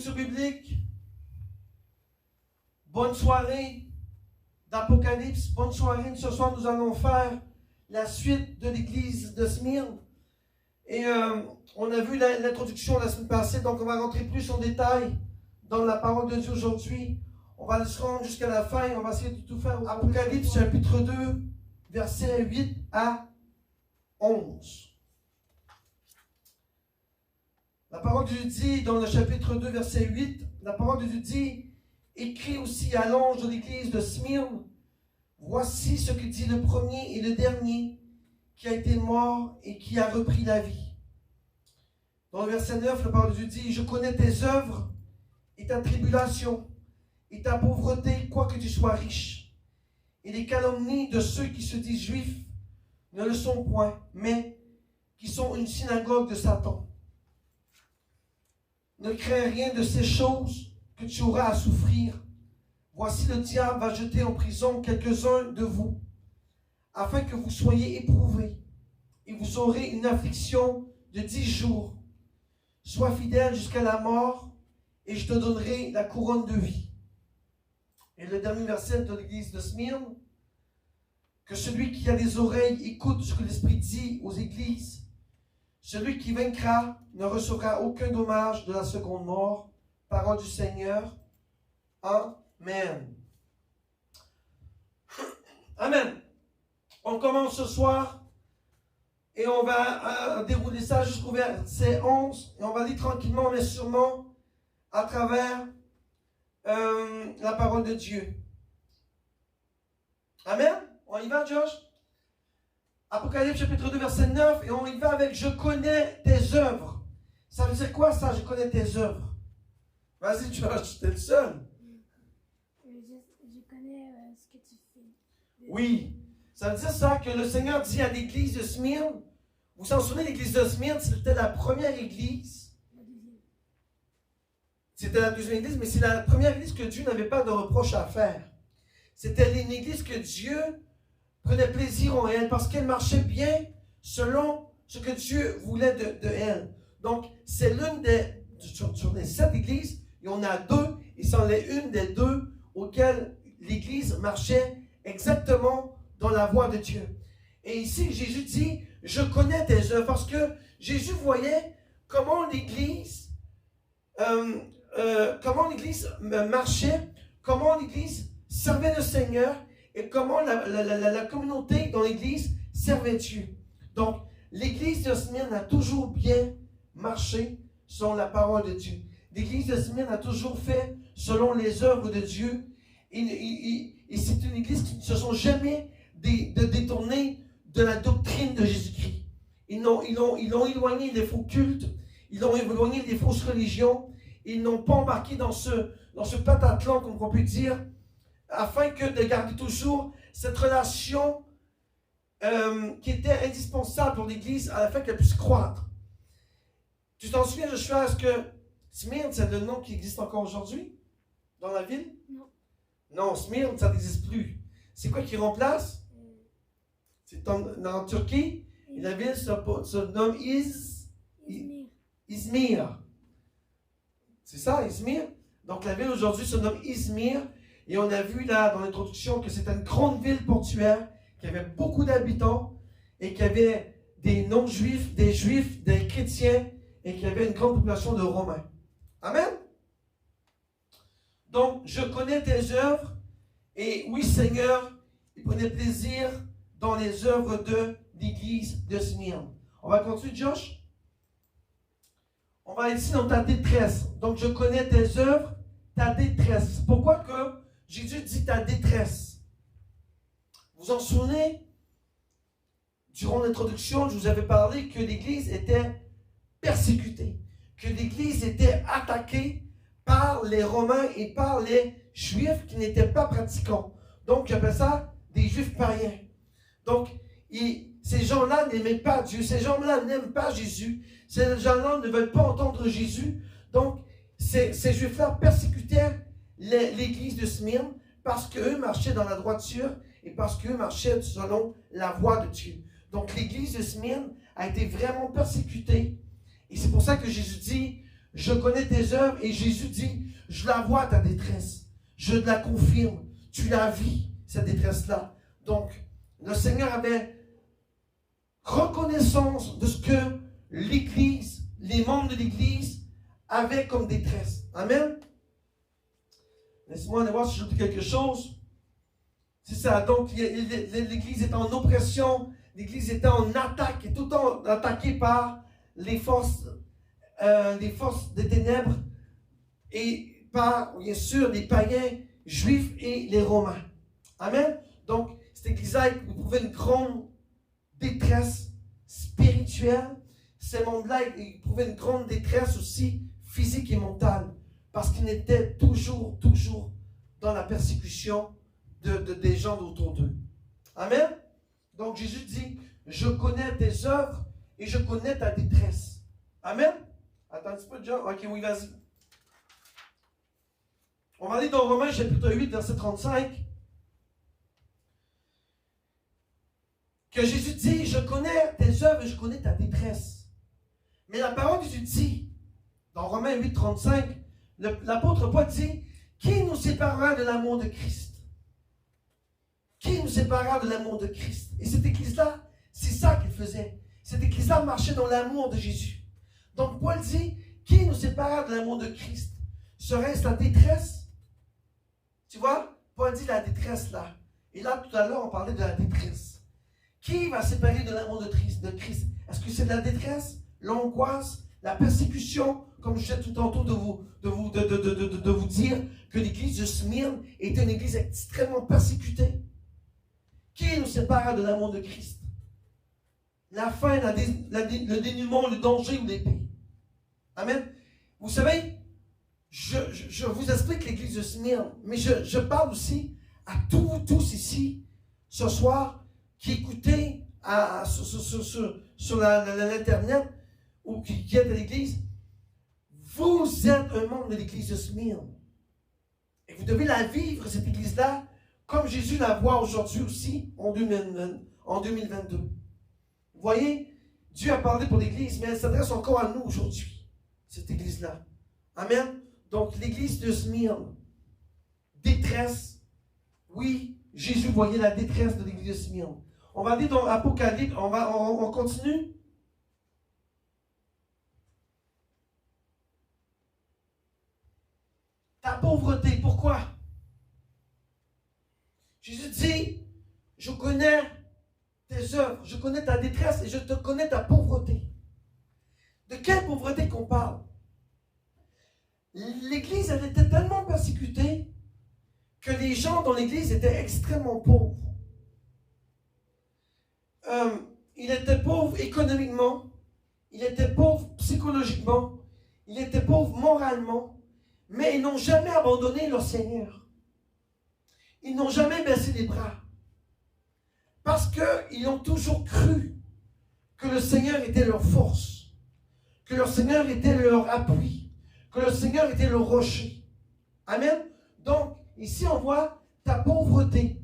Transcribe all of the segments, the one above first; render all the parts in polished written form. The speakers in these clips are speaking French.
lecture biblique. Bonne soirée d'Apocalypse. Bonne soirée. Ce soir, nous allons faire la suite de l'église de Smyrne. Et on a vu l'introduction la semaine passée, donc on va rentrer plus en détail dans la parole de Dieu aujourd'hui. On va se rendre jusqu'à la fin et on va essayer de tout faire. Apocalypse chapitre 2, versets 8 à 11. La parole de Dieu dit, dans le chapitre 2, verset 8, la parole de Dieu dit, écrit aussi à l'ange de l'église de Smyrne, voici ce que dit le premier et le dernier, qui a été mort et qui a repris la vie. Dans le verset 9, la parole de Dieu dit, je connais tes œuvres et ta tribulation et ta pauvreté, quoique tu sois riche. Et les calomnies de ceux qui se disent juifs ne le sont point, mais qui sont une synagogue de Satan. Ne crains rien de ces choses que tu auras à souffrir. Voici le diable va jeter en prison quelques-uns de vous, afin que vous soyez éprouvés, et vous aurez une affliction de 10 jours. Sois fidèle jusqu'à la mort, et je te donnerai la couronne de vie. Et le dernier verset de l'église de Smyrne, que celui qui a des oreilles écoute ce que l'Esprit dit aux églises. Celui qui vaincra ne recevra aucun dommage de la seconde mort. Parole du Seigneur. Amen. Amen. On commence ce soir et on va dérouler ça jusqu'au verset 11 et on va lire tranquillement mais sûrement à travers la parole de Dieu. Amen. On y va, Josh? Apocalypse chapitre 2, verset 9, et on y va avec « Je connais tes œuvres ». Ça veut dire quoi ça, « Je connais tes œuvres » Vas-y, Josh, t'es le seul. Je connais ce que tu fais. Oui, ça veut dire ça que le Seigneur dit à l'église de Smyrne. Vous vous en souvenez, l'église de Smyrne, c'était la première église. C'était la deuxième église, mais c'est la première église que Dieu n'avait pas de reproche à faire. C'était une église que Dieu prenait plaisir en elle parce qu'elle marchait bien selon ce que Dieu voulait de elle. Donc, c'est l'une des, sur les 7 églises, il y en a 2, et c'en est une des 2 auxquelles l'église marchait exactement dans la voie de Dieu. Et ici, Jésus dit, je connais tes œuvres, parce que Jésus voyait comment l'église marchait, comment l'église servait le Seigneur, et comment la communauté dans l'église servait Dieu. Donc, l'église de Smyrne a toujours bien marché selon la parole de Dieu. L'église de Smyrne a toujours fait selon les œuvres de Dieu. Et c'est une église qui ne se sont jamais détournés de la doctrine de Jésus-Christ. Ils l'ont éloigné des faux cultes, ils l'ont éloigné des fausses religions, ils n'ont pas embarqué dans ce patathlon, comme on peut dire, afin que de garder toujours cette relation qui était indispensable pour l'Église afin qu'elle puisse croître. Tu t'en souviens, Joshua, est-ce que Smyrne, c'est le nom qui existe encore aujourd'hui dans la ville? Non. Non, Smyrne, ça n'existe plus. C'est quoi qui remplace? C'est en Turquie, et la ville se nomme Izmir. C'est ça, Izmir? Donc la ville aujourd'hui se nomme Izmir. Et on a vu là dans l'introduction que c'était une grande ville portuaire qui avait beaucoup d'habitants et qui avait des non-juifs, des juifs, des chrétiens et qui avait une grande population de Romains. Amen? Donc, je connais tes œuvres et oui, Seigneur, il prenait plaisir dans les œuvres de l'église de Smyrne. On va continuer, Josh? On va ici dans ta détresse. Donc, je connais tes œuvres, ta détresse. Pourquoi que Jésus dit ta détresse? Vous vous en souvenez? Durant l'introduction, je vous avais parlé que l'Église était persécutée, que l'Église était attaquée par les Romains et par les Juifs qui n'étaient pas pratiquants. Donc, j'appelle ça des Juifs païens. Donc, ces gens-là n'aimaient pas Dieu, ces gens-là n'aiment pas Jésus, ces gens-là ne veulent pas entendre Jésus. Donc, ces Juifs-là persécutaient l'église de Smyrne parce qu'eux marchaient dans la droiture et parce qu'eux marchaient selon la voie de Dieu. Donc l'église de Smyrne a été vraiment persécutée et c'est pour ça que Jésus dit je connais tes œuvres. Et Jésus dit, je la vois ta détresse. Je la confirme. Tu la vis, cette détresse-là. Donc, le Seigneur avait reconnaissance de ce que l'Église, les membres de l'Église avaient comme détresse. Amen. Laisse-moi aller voir si j'oublie quelque chose. C'est ça. Donc, l'Église est en oppression. L'Église était en attaque, et tout le temps attaquée par les forces des ténèbres et par, bien sûr, les païens juifs et les Romains. Amen. Donc, cette Église-là éprouvait une grande détresse spirituelle. Ces membres-là éprouvaient une grande détresse aussi physique et mentale, parce qu'ils étaient toujours dans la persécution des gens autour d'eux. Amen. Donc Jésus dit, je connais tes œuvres et je connais ta détresse. Amen. Attends un petit peu, John. Ok, oui, vas-y. On va aller dans Romains chapitre 8, verset 35. Que Jésus dit, je connais tes œuvres et je connais ta détresse. Mais la parole de Jésus dit, dans Romains 8, 35, l'apôtre Paul dit, qui nous séparera de l'amour de Christ? Qui nous séparera de l'amour de Christ? Et cette église-là, c'est ça qu'il faisait. Cette église-là marchait dans l'amour de Jésus. Donc Paul dit, qui nous séparera de l'amour de Christ? Serait-ce la détresse? Tu vois, Paul dit la détresse là. Et là, tout à l'heure, on parlait de la détresse. Qui va séparer de l'amour de Christ? Est-ce que c'est de la détresse, l'angoisse, la persécution, comme je disais tout tantôt de vous dire que l'église de Smyrne était une église extrêmement persécutée? Qui nous séparera de l'amour de Christ? La faim, le dénuement, le danger ou l'épée. Amen. Vous savez, je vous explique l'église de Smyrne, mais je parle aussi à tous ici, ce soir, qui écoutez sur l'Internet ou qui êtes à l'église. Vous êtes un membre de l'église de Smyrne. Et vous devez la vivre, cette église-là, comme Jésus la voit aujourd'hui aussi, en 2022. Vous voyez, Dieu a parlé pour l'église, mais elle s'adresse encore à nous aujourd'hui, cette église-là. Amen. Donc, l'église de Smyrne, détresse. Oui, Jésus voyait la détresse de l'église de Smyrne. On va aller dans Apocalypse, on continue. Ta pauvreté, pourquoi? Jésus dit, je connais tes œuvres, je connais ta détresse et je te connais ta pauvreté. De quelle pauvreté qu'on parle? L'église, elle était tellement persécutée que les gens dans l'église étaient extrêmement pauvres. Il était pauvre économiquement, il était pauvre psychologiquement, il était pauvre moralement, mais ils n'ont jamais abandonné leur Seigneur. Ils n'ont jamais baissé les bras. Parce qu'ils ont toujours cru que le Seigneur était leur force, que le Seigneur était leur appui, que le Seigneur était leur rocher. Amen. Donc, ici on voit ta pauvreté.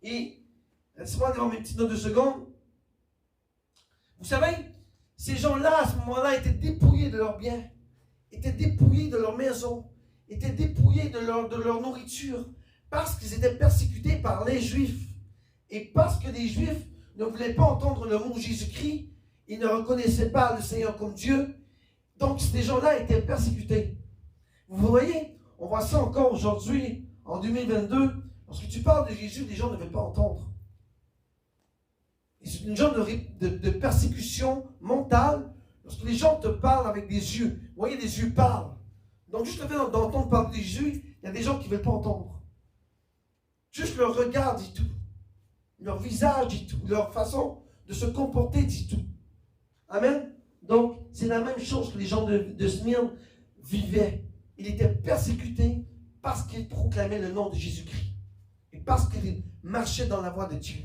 Et, laisse-moi avoir mes petites notes de seconde. Vous savez, ces gens-là, à ce moment-là, étaient dépouillés de leurs biens, étaient dépouillés de leur maison, étaient dépouillés de leur nourriture, parce qu'ils étaient persécutés par les Juifs. Et parce que les Juifs ne voulaient pas entendre le mot Jésus-Christ, ils ne reconnaissaient pas le Seigneur comme Dieu. Donc, ces gens-là étaient persécutés. Vous voyez, on voit ça encore aujourd'hui, en 2022. Lorsque tu parles de Jésus, les gens ne veulent pas entendre. Et c'est une genre de persécution mentale. Lorsque les gens te parlent avec des yeux, vous voyez, les yeux parlent. Donc, juste le fait d'entendre parler de Jésus, il y a des gens qui ne veulent pas entendre. Juste leur regard dit tout. Leur visage dit tout. Leur façon de se comporter dit tout. Amen. Donc, c'est la même chose que les gens de Smyrne vivaient. Ils étaient persécutés parce qu'ils proclamaient le nom de Jésus-Christ. Et parce qu'ils marchaient dans la voie de Dieu.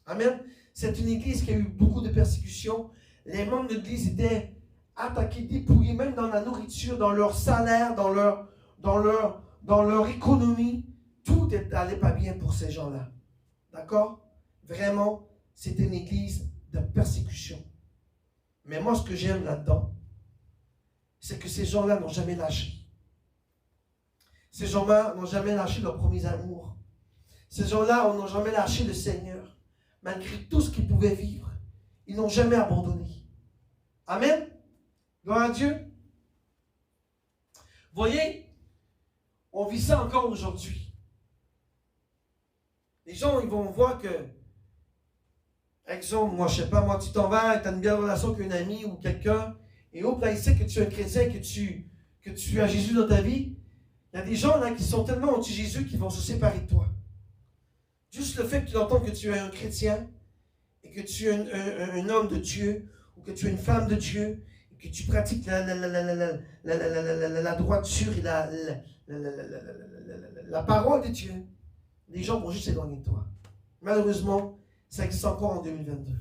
Amen. C'est une église qui a eu beaucoup de persécutions. Les membres de l'église étaient attaqués, dépouillés, même dans la nourriture, dans leur salaire, dans leur économie. Tout n'allait pas bien pour ces gens-là. D'accord? Vraiment, c'était une église de persécution. Mais moi, ce que j'aime là-dedans, c'est que ces gens-là n'ont jamais lâché. Ces gens-là n'ont jamais lâché leur premier amour. Ces gens-là n'ont jamais lâché le Seigneur. Malgré tout ce qu'ils pouvaient vivre, ils n'ont jamais abandonné. Amen. Gloire à Dieu. Voyez, on vit ça encore aujourd'hui. Les gens, ils vont voir que, exemple, moi, je sais pas, moi, tu t'en vas, tu as une belle relation avec un ami ou quelqu'un, et hop, là, il sait que tu es un chrétien, que tu as Jésus dans ta vie. Il y a des gens là qui sont tellement anti-Jésus qu'ils vont se séparer de toi. Juste le fait que tu entends que tu es un chrétien, et que tu es un homme de Dieu, ou que tu es une femme de Dieu, et que tu pratiques la droiture et la parole de Dieu, les gens vont juste s'éloigner de toi. Malheureusement, ça existe encore en 2022.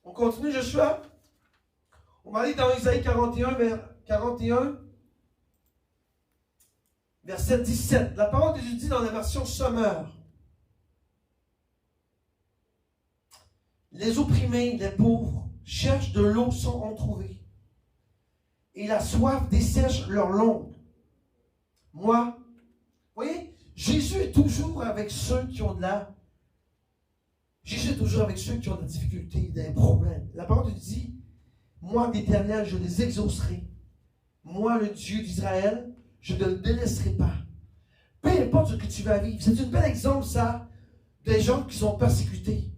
On continue, Joshua. On va aller dans Isaïe 41, verset 17. La parole de Dieu dit dans la version Sommaire. Les opprimés, les pauvres, cherchent de l'eau sans en trouver. Et la soif dessèche leurs langues. Moi, vous voyez, Jésus est toujours avec ceux qui ont de la... Jésus est toujours avec ceux qui ont des difficultés, des problèmes. La parole de Dieu dit, moi, l'Éternel, je les exaucerai. Moi, le Dieu d'Israël, je ne le délaisserai pas. Peu importe ce que tu vas vivre. C'est un bel exemple, ça, des gens qui sont persécutés.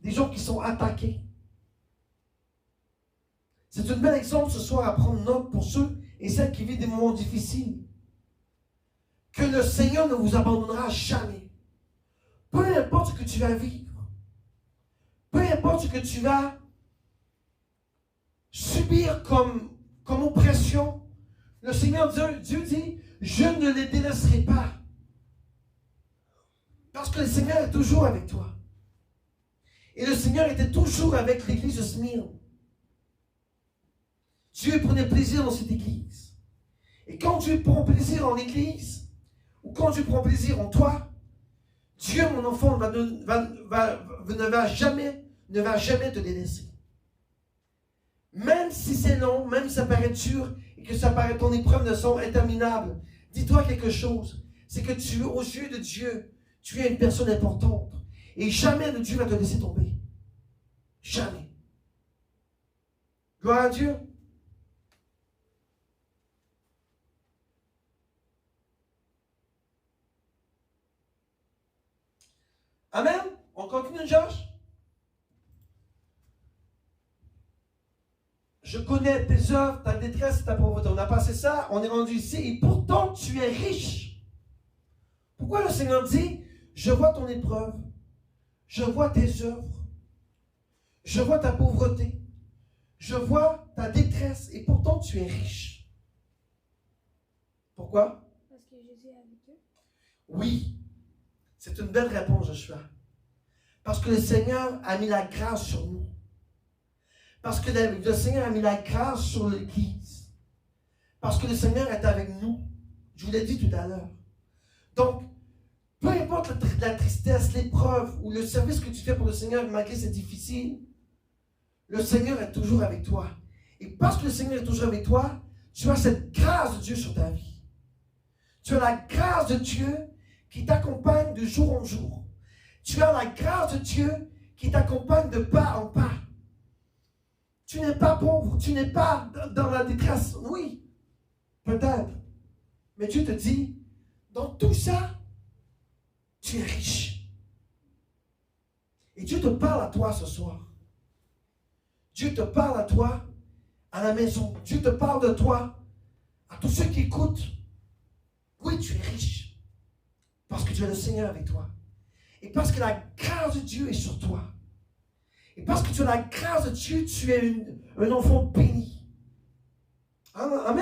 Des gens qui sont attaqués. C'est un bel exemple ce soir à prendre note pour ceux et celles qui vivent des moments difficiles. Que le Seigneur ne vous abandonnera jamais. Peu importe ce que tu vas vivre. Peu importe ce que tu vas subir comme oppression. Le Seigneur Dieu dit, je ne les délaisserai pas. Parce que le Seigneur est toujours avec toi. Et le Seigneur était toujours avec l'église de Smyrne. Dieu prenait plaisir dans cette église. Et quand Dieu prend plaisir en l'église, ou quand Dieu prend plaisir en toi, Dieu, mon enfant, ne va jamais te délaisser. Même si c'est long, même si ça paraît dur, et que ça paraît ton épreuve de son interminable, dis-toi quelque chose, c'est que tu, aux yeux de Dieu, tu es une personne importante. Et jamais Dieu va te laisser tomber. Jamais. Gloire à Dieu. Amen. On continue, Josh. Je connais tes œuvres, ta détresse et ta pauvreté. On a passé ça, on est rendu ici, et pourtant tu es riche. Pourquoi le Seigneur dit, je vois ton épreuve, je vois tes œuvres, je vois ta pauvreté, je vois ta détresse, et pourtant tu es riche. Pourquoi? Parce que Jésus est avec eux. Oui, c'est une belle réponse, Joshua. Parce que le Seigneur a mis la grâce sur nous. Parce que le Seigneur a mis la grâce sur l'Église. Parce que le Seigneur est avec nous. Je vous l'ai dit tout à l'heure. Donc, peu importe la tristesse, l'épreuve ou le service que tu fais pour le Seigneur, malgré c'est difficile, le Seigneur est toujours avec toi. Et parce que le Seigneur est toujours avec toi, tu as cette grâce de Dieu sur ta vie. Tu as la grâce de Dieu qui t'accompagne de jour en jour. Tu as la grâce de Dieu qui t'accompagne de pas en pas. Tu n'es pas pauvre, tu n'es pas dans la détresse. Oui, peut-être. Mais Dieu te dit, dans tout ça, tu es riche. Et Dieu te parle à toi ce soir. Dieu te parle à toi à la maison. Dieu te parle de toi à tous ceux qui écoutent. Oui, tu es riche. Parce que tu as le Seigneur avec toi. Et parce que la grâce de Dieu est sur toi. Et parce que tu as la grâce de Dieu, tu es un enfant béni. Amen.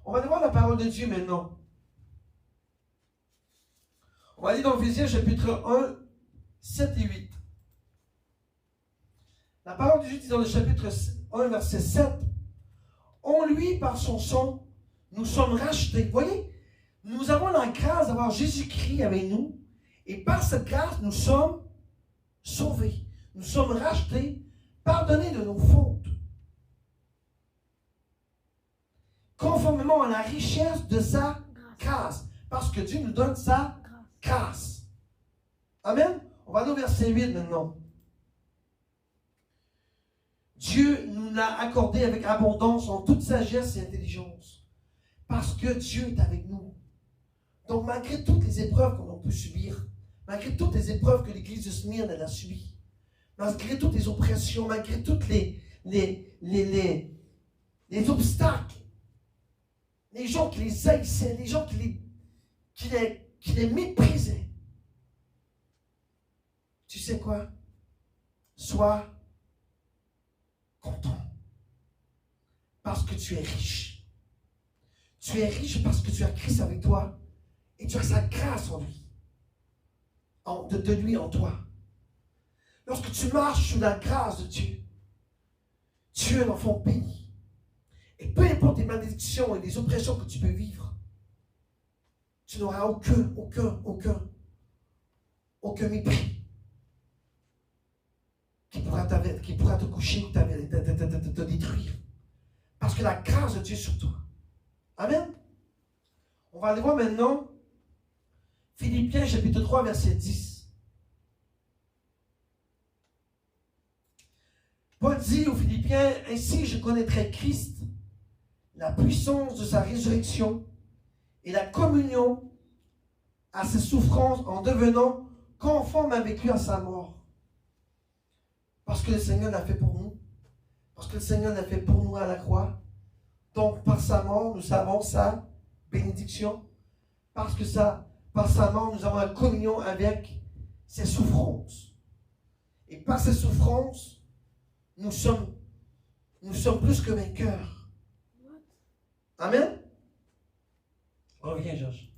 On va aller voir la parole de Dieu maintenant. On va aller dans Éphésiens chapitre 1, 7 et 8. La parole de Dieu dit dans le chapitre 1, verset 7. En lui, par son sang, nous sommes rachetés. Vous voyez, nous avons la grâce d'avoir Jésus-Christ avec nous. Et par cette grâce, nous sommes sauvés. Nous sommes rachetés, pardonnés de nos fautes. conformément à la richesse de sa grâce. Parce que Dieu nous donne sa grâce. Amen. On va aller au verset 8 maintenant. Dieu nous l'a accordé avec abondance en toute sagesse et intelligence. Parce que Dieu est avec nous. Donc malgré toutes les épreuves qu'on peut subir, malgré toutes les épreuves que l'Église de Smyrne a subies, malgré toutes les oppressions, malgré toutes les obstacles, les gens qui les haïssaient, les gens qui les méprisaient. Tu sais quoi? Sois content. Parce que tu es riche. Tu es riche parce que tu as Christ avec toi et tu as sa grâce en lui. De lui en toi. Lorsque tu marches sous la grâce de Dieu, tu es un enfant béni. Et peu importe les malédictions et les oppressions que tu peux vivre, tu n'auras aucun mépris qui pourra te coucher ou te détruire. Parce que la grâce de Dieu est sur toi. Amen. On va aller voir maintenant Philippiens chapitre 3 verset 10. Paul dit aux Philippiens, ainsi je connaîtrai Christ, la puissance de sa résurrection et la communion à ses souffrances en devenant conforme avec lui à sa mort. Parce que le Seigneur l'a fait pour nous. Parce que le Seigneur l'a fait pour nous à la croix. Donc par sa mort, nous avons sa bénédiction. Parce que par sa mort, nous avons la communion avec ses souffrances. Et par ses souffrances, nous sommes plus que vainqueurs. Amen. Reviens, Josh.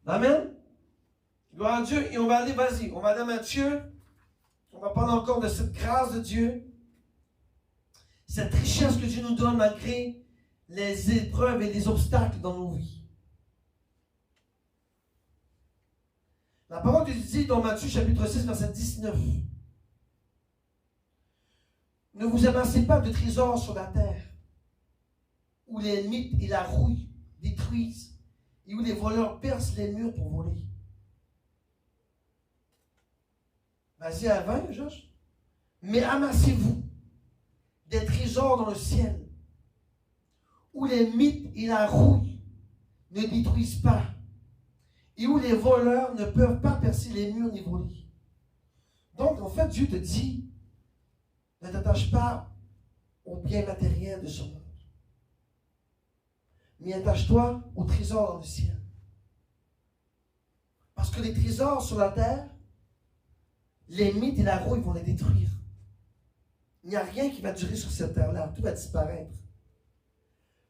Amen. Gloire à Dieu. Et on va aller, vas-y, on va aller à Matthieu. On va parler encore de cette grâce de Dieu. Cette richesse que Dieu nous donne malgré les épreuves et les obstacles dans nos vies. La parole de Dieu dit dans Matthieu chapitre 6, verset 19. Ne vous amassez pas de trésors sur la terre, où les mythes et la rouille détruisent, et où les voleurs percent les murs pour voler. Vas-y à 20, Josh. Mais amassez-vous des trésors dans le ciel, où les mythes et la rouille ne détruisent pas, et où les voleurs ne peuvent pas percer les murs ni voler. Donc, en fait, Dieu te dit, ne t'attache pas aux biens matériels de ce monde, mais attache-toi aux trésors dans le ciel. Parce que les trésors sur la terre, les mythes et la rouille vont les détruire. Il n'y a rien qui va durer sur cette terre-là. Tout va disparaître.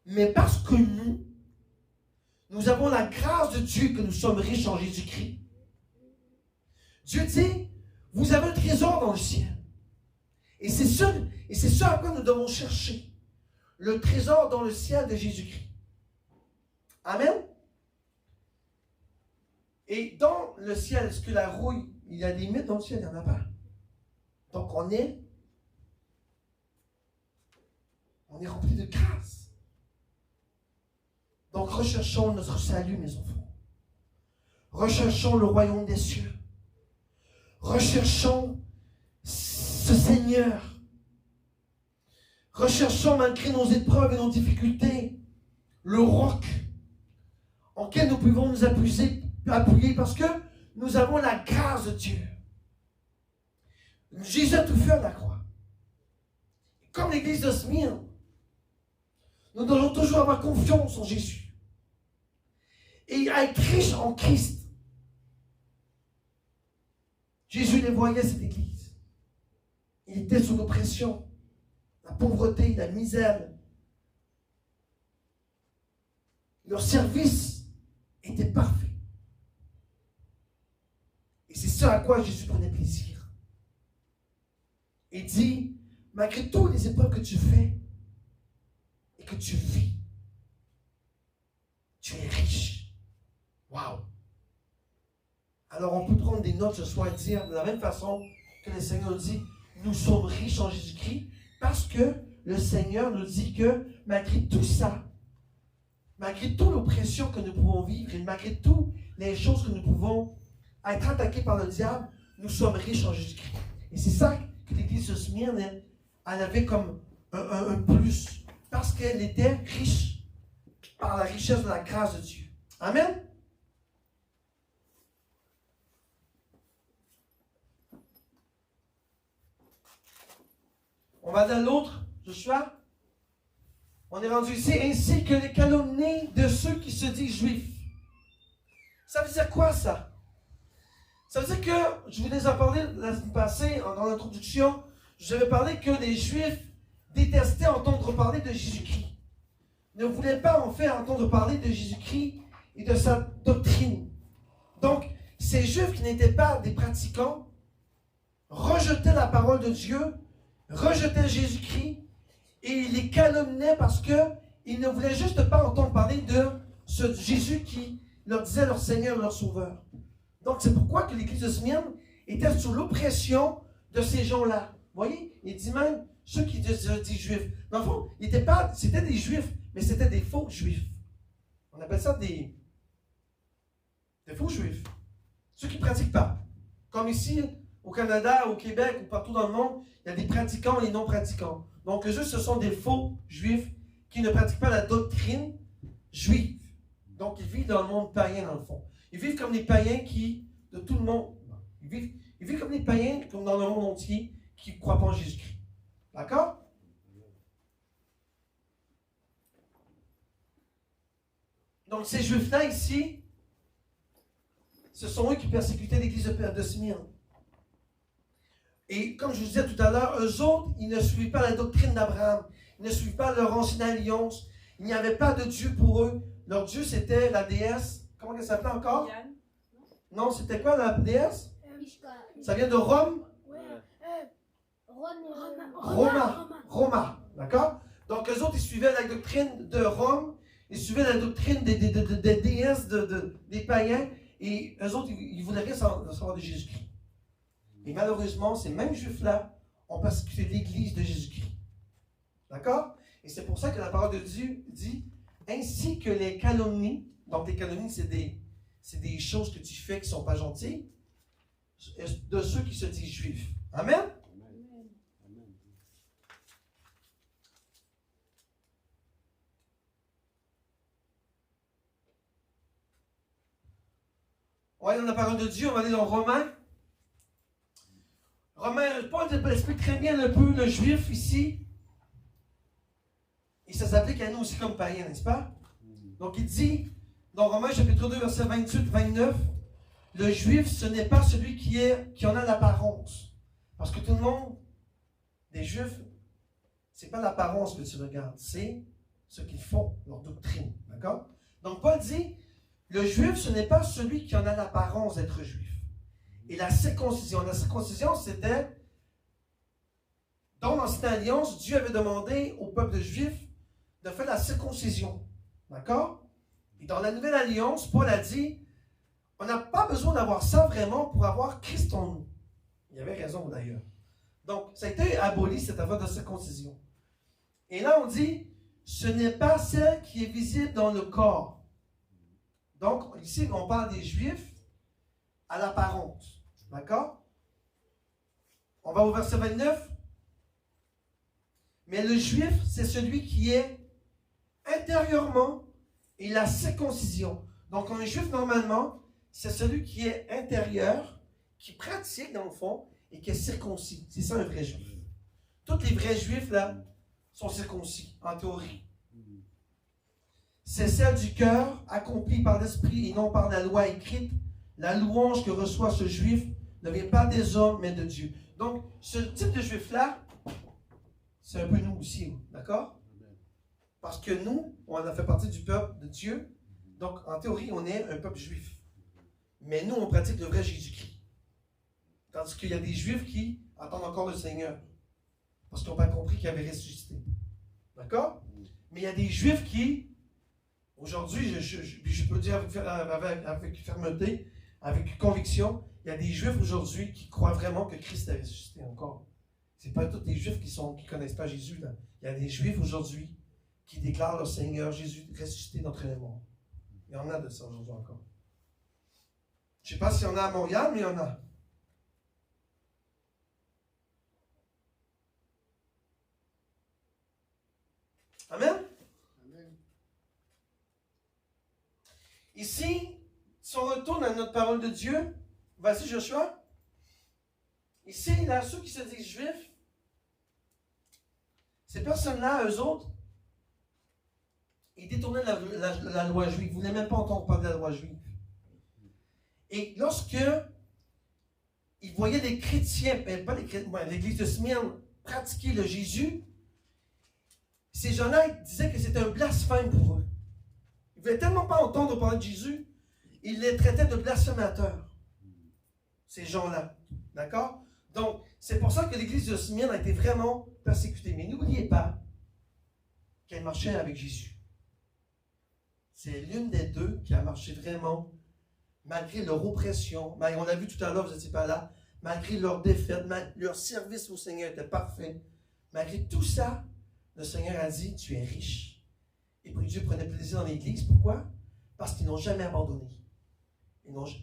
Mais parce que nous avons la grâce de Dieu, que nous sommes riches en Jésus-Christ. Dieu dit, vous avez un trésor dans le ciel. Et c'est ce à quoi nous devons chercher. Le trésor dans le ciel de Jésus-Christ. Amen. Et dans le ciel, est-ce que la rouille, il y a des mythes dans le ciel? Il n'y en a pas. Donc on est rempli de grâce. Donc recherchons notre salut, mes enfants. Recherchons le royaume des cieux. Recherchons ce Seigneur. Recherchons, malgré nos épreuves et nos difficultés, le roc en quel nous pouvons nous appuyer parce que nous avons la grâce de Dieu. Jésus a tout fait à la croix. Comme l'église de Smyrne, nous devons toujours avoir confiance en Jésus. Et être riche en Christ. Jésus les voyait, cette église. Il était sous l'oppression, la pauvreté, la misère. Leur service était parfait. Et c'est ce à quoi Jésus prenait plaisir. Il dit, malgré toutes les épreuves que tu fais et que tu vis, tu es riche. Waouh! Alors on peut prendre des notes ce soir et dire de la même façon que le Seigneur dit, nous sommes riches en Jésus-Christ, parce que le Seigneur nous dit que malgré tout ça, malgré toute l'oppression que nous pouvons vivre et malgré toutes les choses que nous pouvons être attaqués par le diable, nous sommes riches en Jésus-Christ. Et c'est ça que l'église de Smyrne, elle avait comme un plus. Parce qu'elle était riche par la richesse de la grâce de Dieu. Amen. On va dans l'autre, Joshua. On est rendu ici, ainsi que les calomnies de ceux qui se disent juifs. Ça veut dire quoi, ça? Ça veut dire que, je vous ai parlé la semaine passée, dans l'introduction, je vous avais parlé que les Juifs détestaient entendre parler de Jésus-Christ. Ne voulaient pas en fait entendre parler de Jésus-Christ et de sa doctrine. Donc, ces Juifs qui n'étaient pas des pratiquants rejetaient la parole de Dieu, rejetaient Jésus-Christ et ils les calomniaient parce qu'ils ne voulaient juste pas entendre parler de ce Jésus qui leur disait leur Seigneur, leur Sauveur. Donc, c'est pourquoi que l'église de Smyrne était sous l'oppression de ces gens-là. Vous voyez? Il dit même ceux qui se disent juifs. Dans le fond, c'était des juifs, mais c'était des faux juifs. On appelle ça des faux juifs. Ceux qui ne pratiquent pas. Comme ici, au Canada, au Québec, ou partout dans le monde, il y a des pratiquants et non pratiquants. Donc, eux, ce sont des faux juifs qui ne pratiquent pas la doctrine juive. Donc, ils vivent dans le monde païen, dans le fond. Ils vivent comme les païens de tout le monde. Ils vivent comme les païens, comme dans le monde entier, qui ne croient pas en Jésus-Christ. D'accord? Donc, ces Juifs-là, ici, ce sont eux qui persécutaient l'église de Smyrne. Et comme je vous disais tout à l'heure, eux autres, ils ne suivaient pas la doctrine d'Abraham. Ils ne suivaient pas leur ancienne alliance. Il n'y avait pas de Dieu pour eux. Leur Dieu, c'était la déesse. Comment elle s'appelait encore? Non, c'était quoi la déesse? Ça vient de Rome? Roma. D'accord? Donc, eux autres, ils suivaient la doctrine de Rome. Ils suivaient la doctrine des déesses des païens. Et eux autres, ils ne voulaient rien savoir de Jésus-Christ. Et malheureusement, ces mêmes Juifs-là ont persécuté l'église de Jésus-Christ. D'accord? Et c'est pour ça que la parole de Dieu dit, ainsi que les calomnies. Donc, les calomnies, c'est des choses que tu fais qui ne sont pas gentilles, de ceux qui se disent juifs. Amen? Amen. On va aller dans la parole de Dieu, on va aller dans Romains. Paul explique très bien un peu le juif ici. Et ça s'applique à nous aussi comme païens, n'est-ce pas? Donc il dit, dans Romains chapitre 2, verset 28-29, le juif, ce n'est pas celui qui en a l'apparence. Parce que tout le monde, des juifs, ce n'est pas l'apparence que tu regardes, c'est ce qu'ils font, leur doctrine. D'accord? Donc Paul dit, le juif, ce n'est pas celui qui en a l'apparence d'être juif. Et la circoncision, c'était, dans l'Ancienne Alliance, Dieu avait demandé au peuple juif de faire la circoncision. D'accord? Et dans la Nouvelle Alliance, Paul a dit, on n'a pas besoin d'avoir ça vraiment pour avoir Christ en nous. Il avait raison d'ailleurs. Donc, ça a été aboli, cette affaire de circoncision. Et là, on dit, ce n'est pas celle qui est visible dans le corps. Donc, ici, on parle des Juifs à l'apparence. D'accord? On va au verset 29. Mais le Juif, c'est celui qui est intérieurement et la circoncision. Donc, un Juif, normalement, c'est celui qui est intérieur, qui pratique dans le fond et qui est circoncis. C'est ça un vrai Juif. Tous les vrais Juifs, là, sont circoncis, en théorie. C'est celle du cœur, accomplie par l'Esprit et non par la loi écrite. La louange que reçoit ce Juif ne vient pas des hommes, mais de Dieu. Donc, ce type de Juif-là, c'est un peu nous aussi, d'accord? Parce que nous, on a fait partie du peuple de Dieu. Donc, en théorie, on est un peuple juif. Mais nous, on pratique le vrai Jésus-Christ. Tandis qu'il y a des Juifs qui attendent encore le Seigneur. Parce qu'ils n'ont pas compris qu'il avait ressuscité. D'accord? Mais il y a des Juifs qui, aujourd'hui, je peux dire avec fermeté, avec conviction, il y a des Juifs aujourd'hui qui croient vraiment que Christ a ressuscité encore. Ce n'est pas tous les Juifs qui ne connaissent pas Jésus. Là. Il y a des Juifs aujourd'hui qui déclarent le Seigneur Jésus ressuscité d'entre les morts. Il y en a de ça aujourd'hui encore. Je ne sais pas s'il y en a à Montréal, mais il y en a. Amen? Amen. Ici, si on retourne à notre parole de Dieu, voici Joshua. Ici, là, ceux qui se disent juifs, ces personnes-là, eux autres, ils détournaient la loi juive. Ils ne voulaient même pas entendre parler de la loi juive. Et lorsque ils voyaient les chrétiens, pas les chrétiens, l'église de Smyrne, pratiquer le Jésus, ces gens-là disaient que c'était un blasphème pour eux. Ils ne voulaient tellement pas entendre parler de Jésus, ils les traitaient de blasphémateurs. Ces gens-là. D'accord? Donc, c'est pour ça que l'église de Smyrne a été vraiment persécutée. Mais n'oubliez pas qu'elle marchait avec Jésus. C'est l'une des deux qui a marché vraiment, malgré leur oppression, on l'a vu tout à l'heure, vous n'étiez pas là, malgré leur défaite, leur service au Seigneur était parfait. Malgré tout ça, le Seigneur a dit, tu es riche. Et puis Dieu prenait plaisir dans l'église. Pourquoi? Parce qu'ils n'ont jamais abandonné.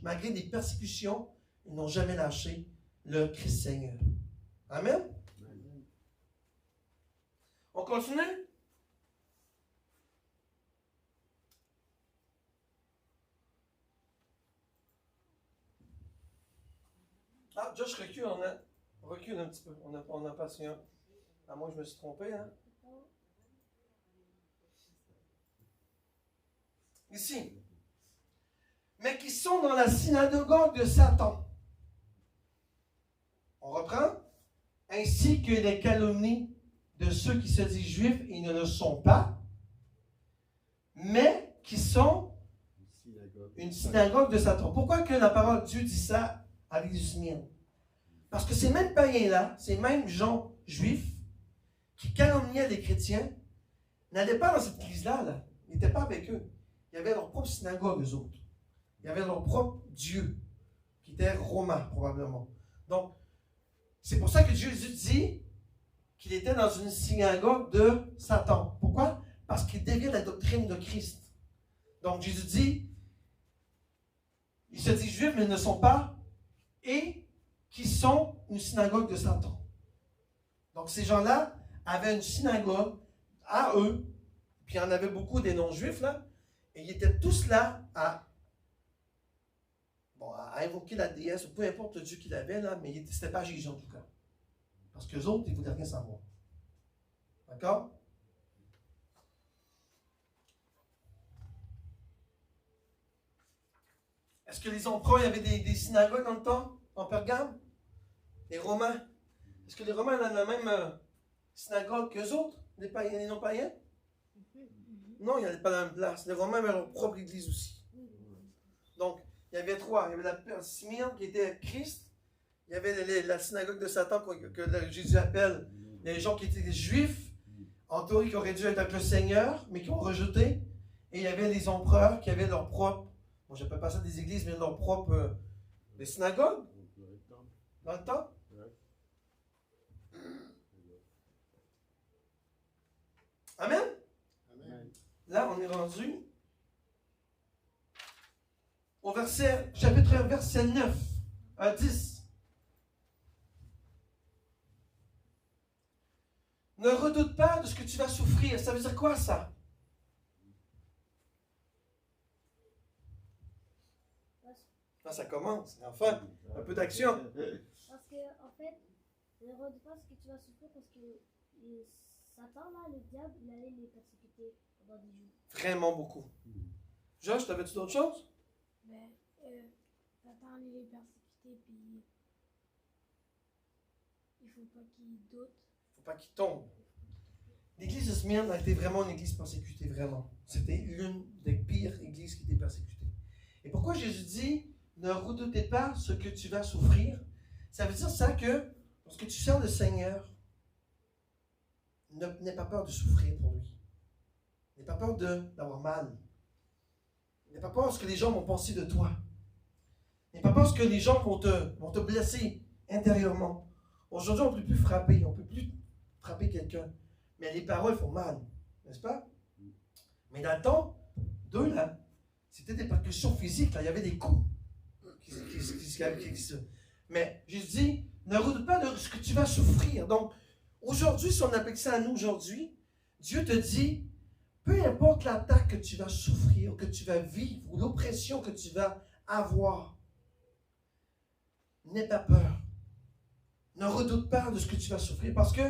Malgré des persécutions, ils n'ont jamais lâché le Christ Seigneur. Amen? Amen. On continue? Ah, Josh, recule un petit peu. On n'a pas si un. Ah, moi, je me suis trompé, hein? Ici. Mais qui sont dans la synagogue de Satan. On reprend? Ainsi que les calomnies de ceux qui se disent juifs et ne le sont pas, mais qui sont une synagogue de Satan. Pourquoi que la parole de Dieu dit ça à l'église de Smyrne? Parce que ces mêmes païens-là, ces mêmes gens juifs, qui calomniaient les chrétiens, n'allaient pas dans cette église-là. Là. Ils n'étaient pas avec eux. Ils avaient leur propre synagogue, eux autres. Ils avaient leur propre Dieu, qui était romain, probablement. Donc, c'est pour ça que Jésus dit qu'il était dans une synagogue de Satan. Pourquoi? Parce qu'il dévie la doctrine de Christ. Donc, Jésus dit, ils se disent juifs, mais ils ne sont pas, et qui sont une synagogue de Satan. Donc, ces gens-là avaient une synagogue à eux, puis il y en avait beaucoup des non-juifs, là, et ils étaient tous là à invoquer la déesse, ou peu importe le Dieu qu'il avait, là, mais ce n'était pas Jésus en tout cas. Parce qu'eux autres, ils ne voulaient rien savoir. D'accord? Est-ce que les empereurs, il y avait des synagogues dans le temps, en Pergame? Les Romains? Est-ce que les Romains avaient la même synagogue qu'eux autres, les non-païens? Non, ils n'allaient pas dans la même place. Les Romains avaient leur propre église aussi. Donc, il y avait trois. Il y avait la Smyrne qui était Christ. Il y avait la synagogue de Satan que Jésus appelle les gens qui étaient des juifs, en théorie qui auraient dû être avec le Seigneur, mais qui ont rejeté. Et il y avait les empereurs qui avaient leur propre, bon, je n'appelle pas ça des églises, mais leur propre des synagogues dans le temps. Amen? Amen. Là, on est rendu au chapitre 1, verset 9 à 10. Ne redoute pas de ce que tu vas souffrir. Ça veut dire quoi, ça? Là, ça commence. Enfin, un peu d'action. Parce que, en fait, ne redoute pas ce que tu vas souffrir parce que Satan, là, le diable, il allait les persécuter pendant des jours. Vraiment beaucoup. Josh, t'avais-tu d'autres choses? Mais Satan allait les persécuter, puis il faut pas qu'ils doutent. Faut pas qu'il tombe. L'église de Smyrne a été vraiment une église persécutée, vraiment. C'était l'une des pires églises qui était persécutée. Et pourquoi Jésus dit, ne redoutez pas ce que tu vas souffrir? Ça veut dire ça que, lorsque tu sers le Seigneur, n'aie pas peur de souffrir pour lui. N'aie pas peur d'avoir mal. N'aie pas peur de ce que les gens vont penser de toi. N'aie pas peur de ce que les gens vont te blesser intérieurement. Aujourd'hui, on ne peut plus frapper. On ne peut plus frapper quelqu'un. Mais les paroles font mal. N'est-ce pas? Mais dans le temps, d'eux, là, c'était des percussions physiques, là. Il y avait des coups. Mais Jésus dit, ne redoute pas de ce que tu vas souffrir. Donc, aujourd'hui, si on applique ça à nous aujourd'hui, Dieu te dit, peu importe l'attaque que tu vas souffrir, que tu vas vivre, ou l'oppression que tu vas avoir, n'aie pas peur. Ne redoute pas de ce que tu vas souffrir, parce que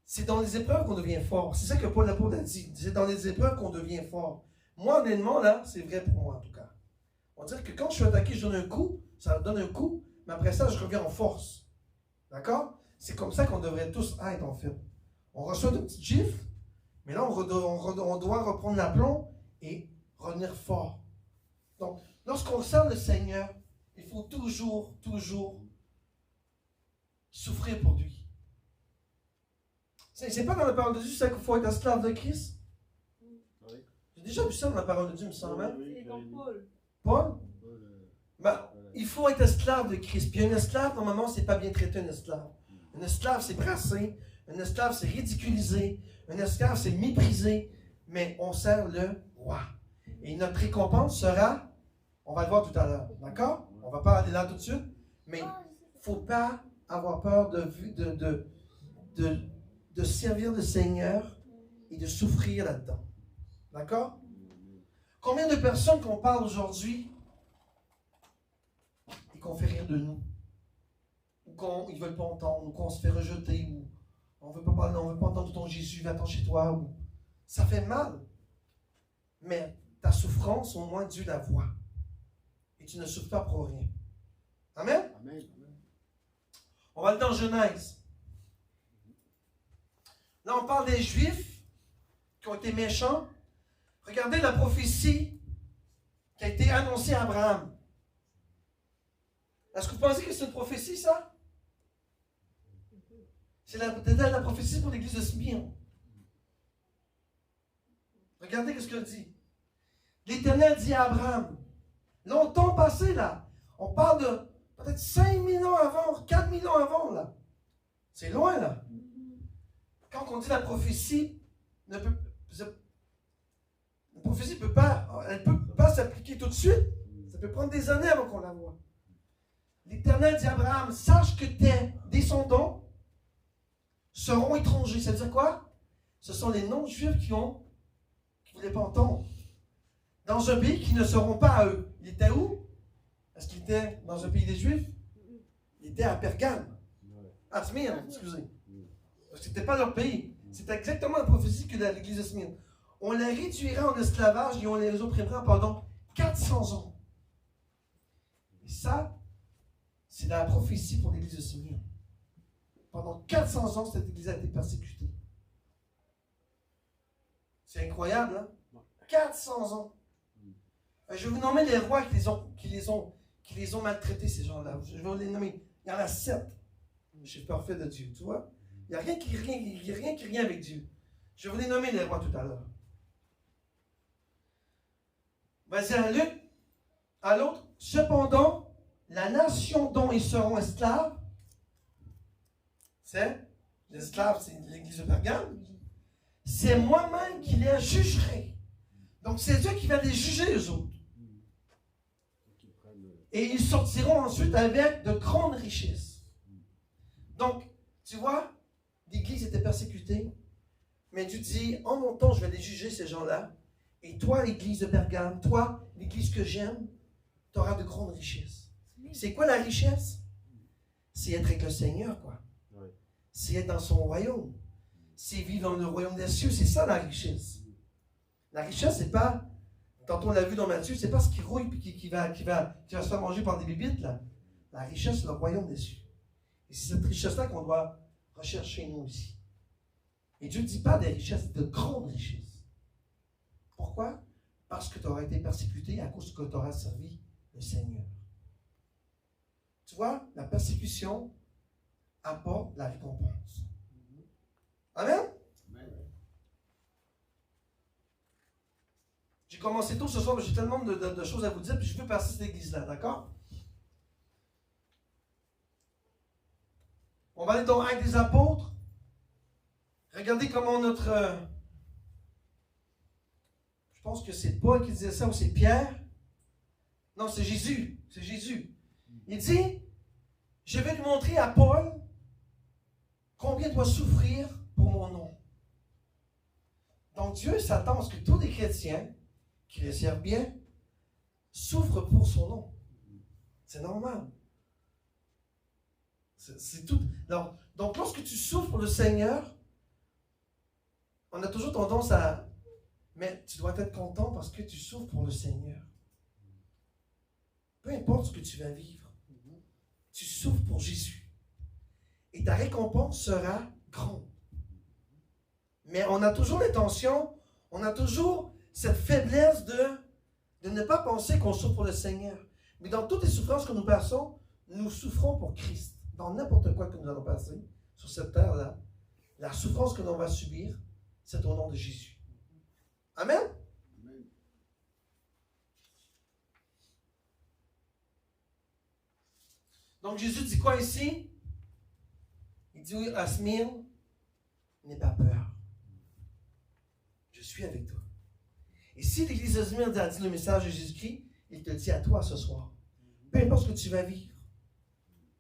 c'est dans les épreuves qu'on devient fort. C'est ça que Paul l'apôtre a dit. C'est dans les épreuves qu'on devient fort. Moi, honnêtement, là, c'est vrai pour moi, en tout cas. On dirait que quand je suis attaqué, je donne un coup, ça donne un coup, mais après ça, je reviens en force. D'accord? C'est comme ça qu'on devrait tous être, en fait. On reçoit de petites gifles, mais là, on doit reprendre l'aplomb et revenir fort. Donc, lorsqu'on sert le Seigneur, il faut toujours souffrir pour lui. C'est pas dans la parole de Dieu ça qu'il faut être esclave de Christ? Oui. J'ai déjà vu ça dans la parole de Dieu, il me semble. Hein? C'est dans Paul. Paul? Ben, il faut être esclave de Christ. Puis un esclave, normalement, c'est pas bien traiter un esclave. Un esclave, c'est brassé. Un esclave, c'est ridiculisé. Un esclave, c'est méprisé. Mais on sert le roi. Et notre récompense sera, on va le voir tout à l'heure, d'accord? On va pas aller là tout de suite. Mais il ne faut pas avoir peur de servir le Seigneur et de souffrir là-dedans. D'accord? Combien de personnes qu'on parle aujourd'hui et qu'on fait rire de nous? Ou qu'ils ne veulent pas entendre, ou qu'on se fait rejeter, ou on ne veut pas parler, on ne veut pas entendre ton Jésus, va-t'en chez toi. Ou... Ça fait mal. Mais ta souffrance, au moins Dieu la voit. Et tu ne souffres pas pour rien. Amen? Amen. On va aller dans Genèse. Là, on parle des Juifs qui ont été méchants. Regardez la prophétie qui a été annoncée à Abraham. Est-ce que vous pensez que c'est une prophétie, ça? C'est la prophétie pour l'église de Smyrne. Regardez ce qu'elle dit. L'Éternel dit à Abraham, longtemps passé là, on parle de peut-être 5000 ans avant, 4000 ans avant là. C'est loin là. Quand on dit la prophétie, la prophétie peut pas s'appliquer tout de suite. Ça peut prendre des années avant qu'on la voie. L'Éternel dit à Abraham, sache que tes descendants seront étrangers. Ça veut dire quoi? Ce sont les non-juifs qui ne voulaient pas entendre. Dans un pays qui ne seront pas à eux. Il était où? Est-ce qu'il était dans un pays des Juifs? Il était à Pergame. À Smyrne, excusez. Parce que ce n'était pas leur pays. C'était exactement la prophétie que l'église de Smyrne. On les réduira en esclavage et on les opprimera pendant 400 ans. Et ça, c'est la prophétie pour l'église de Smyrne. Pendant 400 ans, cette église a été persécutée. C'est incroyable, hein? 400 ans. Je vais vous nommer les rois qui les ont maltraités, ces gens-là. Je vais vous les nommer. Il y en a 7. Je suis parfait de Dieu, tu vois? Il n'y a rien qui vient avec Dieu. Je vais vous les nommer les rois tout à l'heure. Vas-y à Luc. À l'autre. Cependant, la nation dont ils seront esclaves, c'est les esclaves, c'est l'église de Pergame. C'est moi-même qui les jugerai. Donc c'est Dieu qui va les juger, eux autres. Et ils sortiront ensuite avec de grandes richesses. Donc, tu vois, l'Église était persécutée, mais Dieu dit, en mon temps, je vais les juger, ces gens-là. Et toi, l'Église de Pergame, toi, l'Église que j'aime, tu auras de grandes richesses. C'est quoi la richesse? C'est être avec le Seigneur, quoi. C'est être dans son royaume. C'est vivre dans le royaume des cieux. C'est ça, la richesse. La richesse, c'est pas, quand on l'a vu dans Matthieu, c'est pas ce qui rouille et qui va se faire manger par des bibites, là. La richesse, c'est le royaume des cieux. Et c'est cette richesse-là qu'on doit rechercher nous aussi. Et Dieu ne dit pas des richesses, de grandes richesses. Pourquoi? Parce que tu auras été persécuté à cause que tu auras servi le Seigneur. Tu vois, la persécution apporte la récompense. Amen? J'ai commencé tôt ce soir, mais j'ai tellement de choses à vous dire, puis je veux passer cette église-là, d'accord? On va aller dans Actes des Apôtres. Regardez comment pense que c'est Paul qui disait ça ou c'est Pierre. Non, c'est Jésus. C'est Jésus. Il dit, je vais lui montrer à Paul combien il doit souffrir pour mon nom. Donc Dieu s'attend à ce que tous les chrétiens qui le servent bien souffrent pour son nom. C'est normal. C'est tout. Alors, donc lorsque tu souffres pour le Seigneur, on a toujours tendance à... Mais tu dois être content parce que tu souffres pour le Seigneur. Peu importe ce que tu vas vivre, tu souffres pour Jésus. Et ta récompense sera grande. Mais on a toujours l'intention, on a toujours cette faiblesse de ne pas penser qu'on souffre pour le Seigneur. Mais dans toutes les souffrances que nous passons, nous souffrons pour Christ. Dans n'importe quoi que nous allons passer sur cette terre-là, la souffrance que l'on va subir, c'est au nom de Jésus. Amen? Amen. Donc Jésus dit quoi ici? Il dit à Smyrne, n'aie pas peur. Je suis avec toi. Et si l'Église de Smyrne a dit le message de Jésus-Christ, il te dit à toi ce soir. Peu importe ce que tu vas vivre,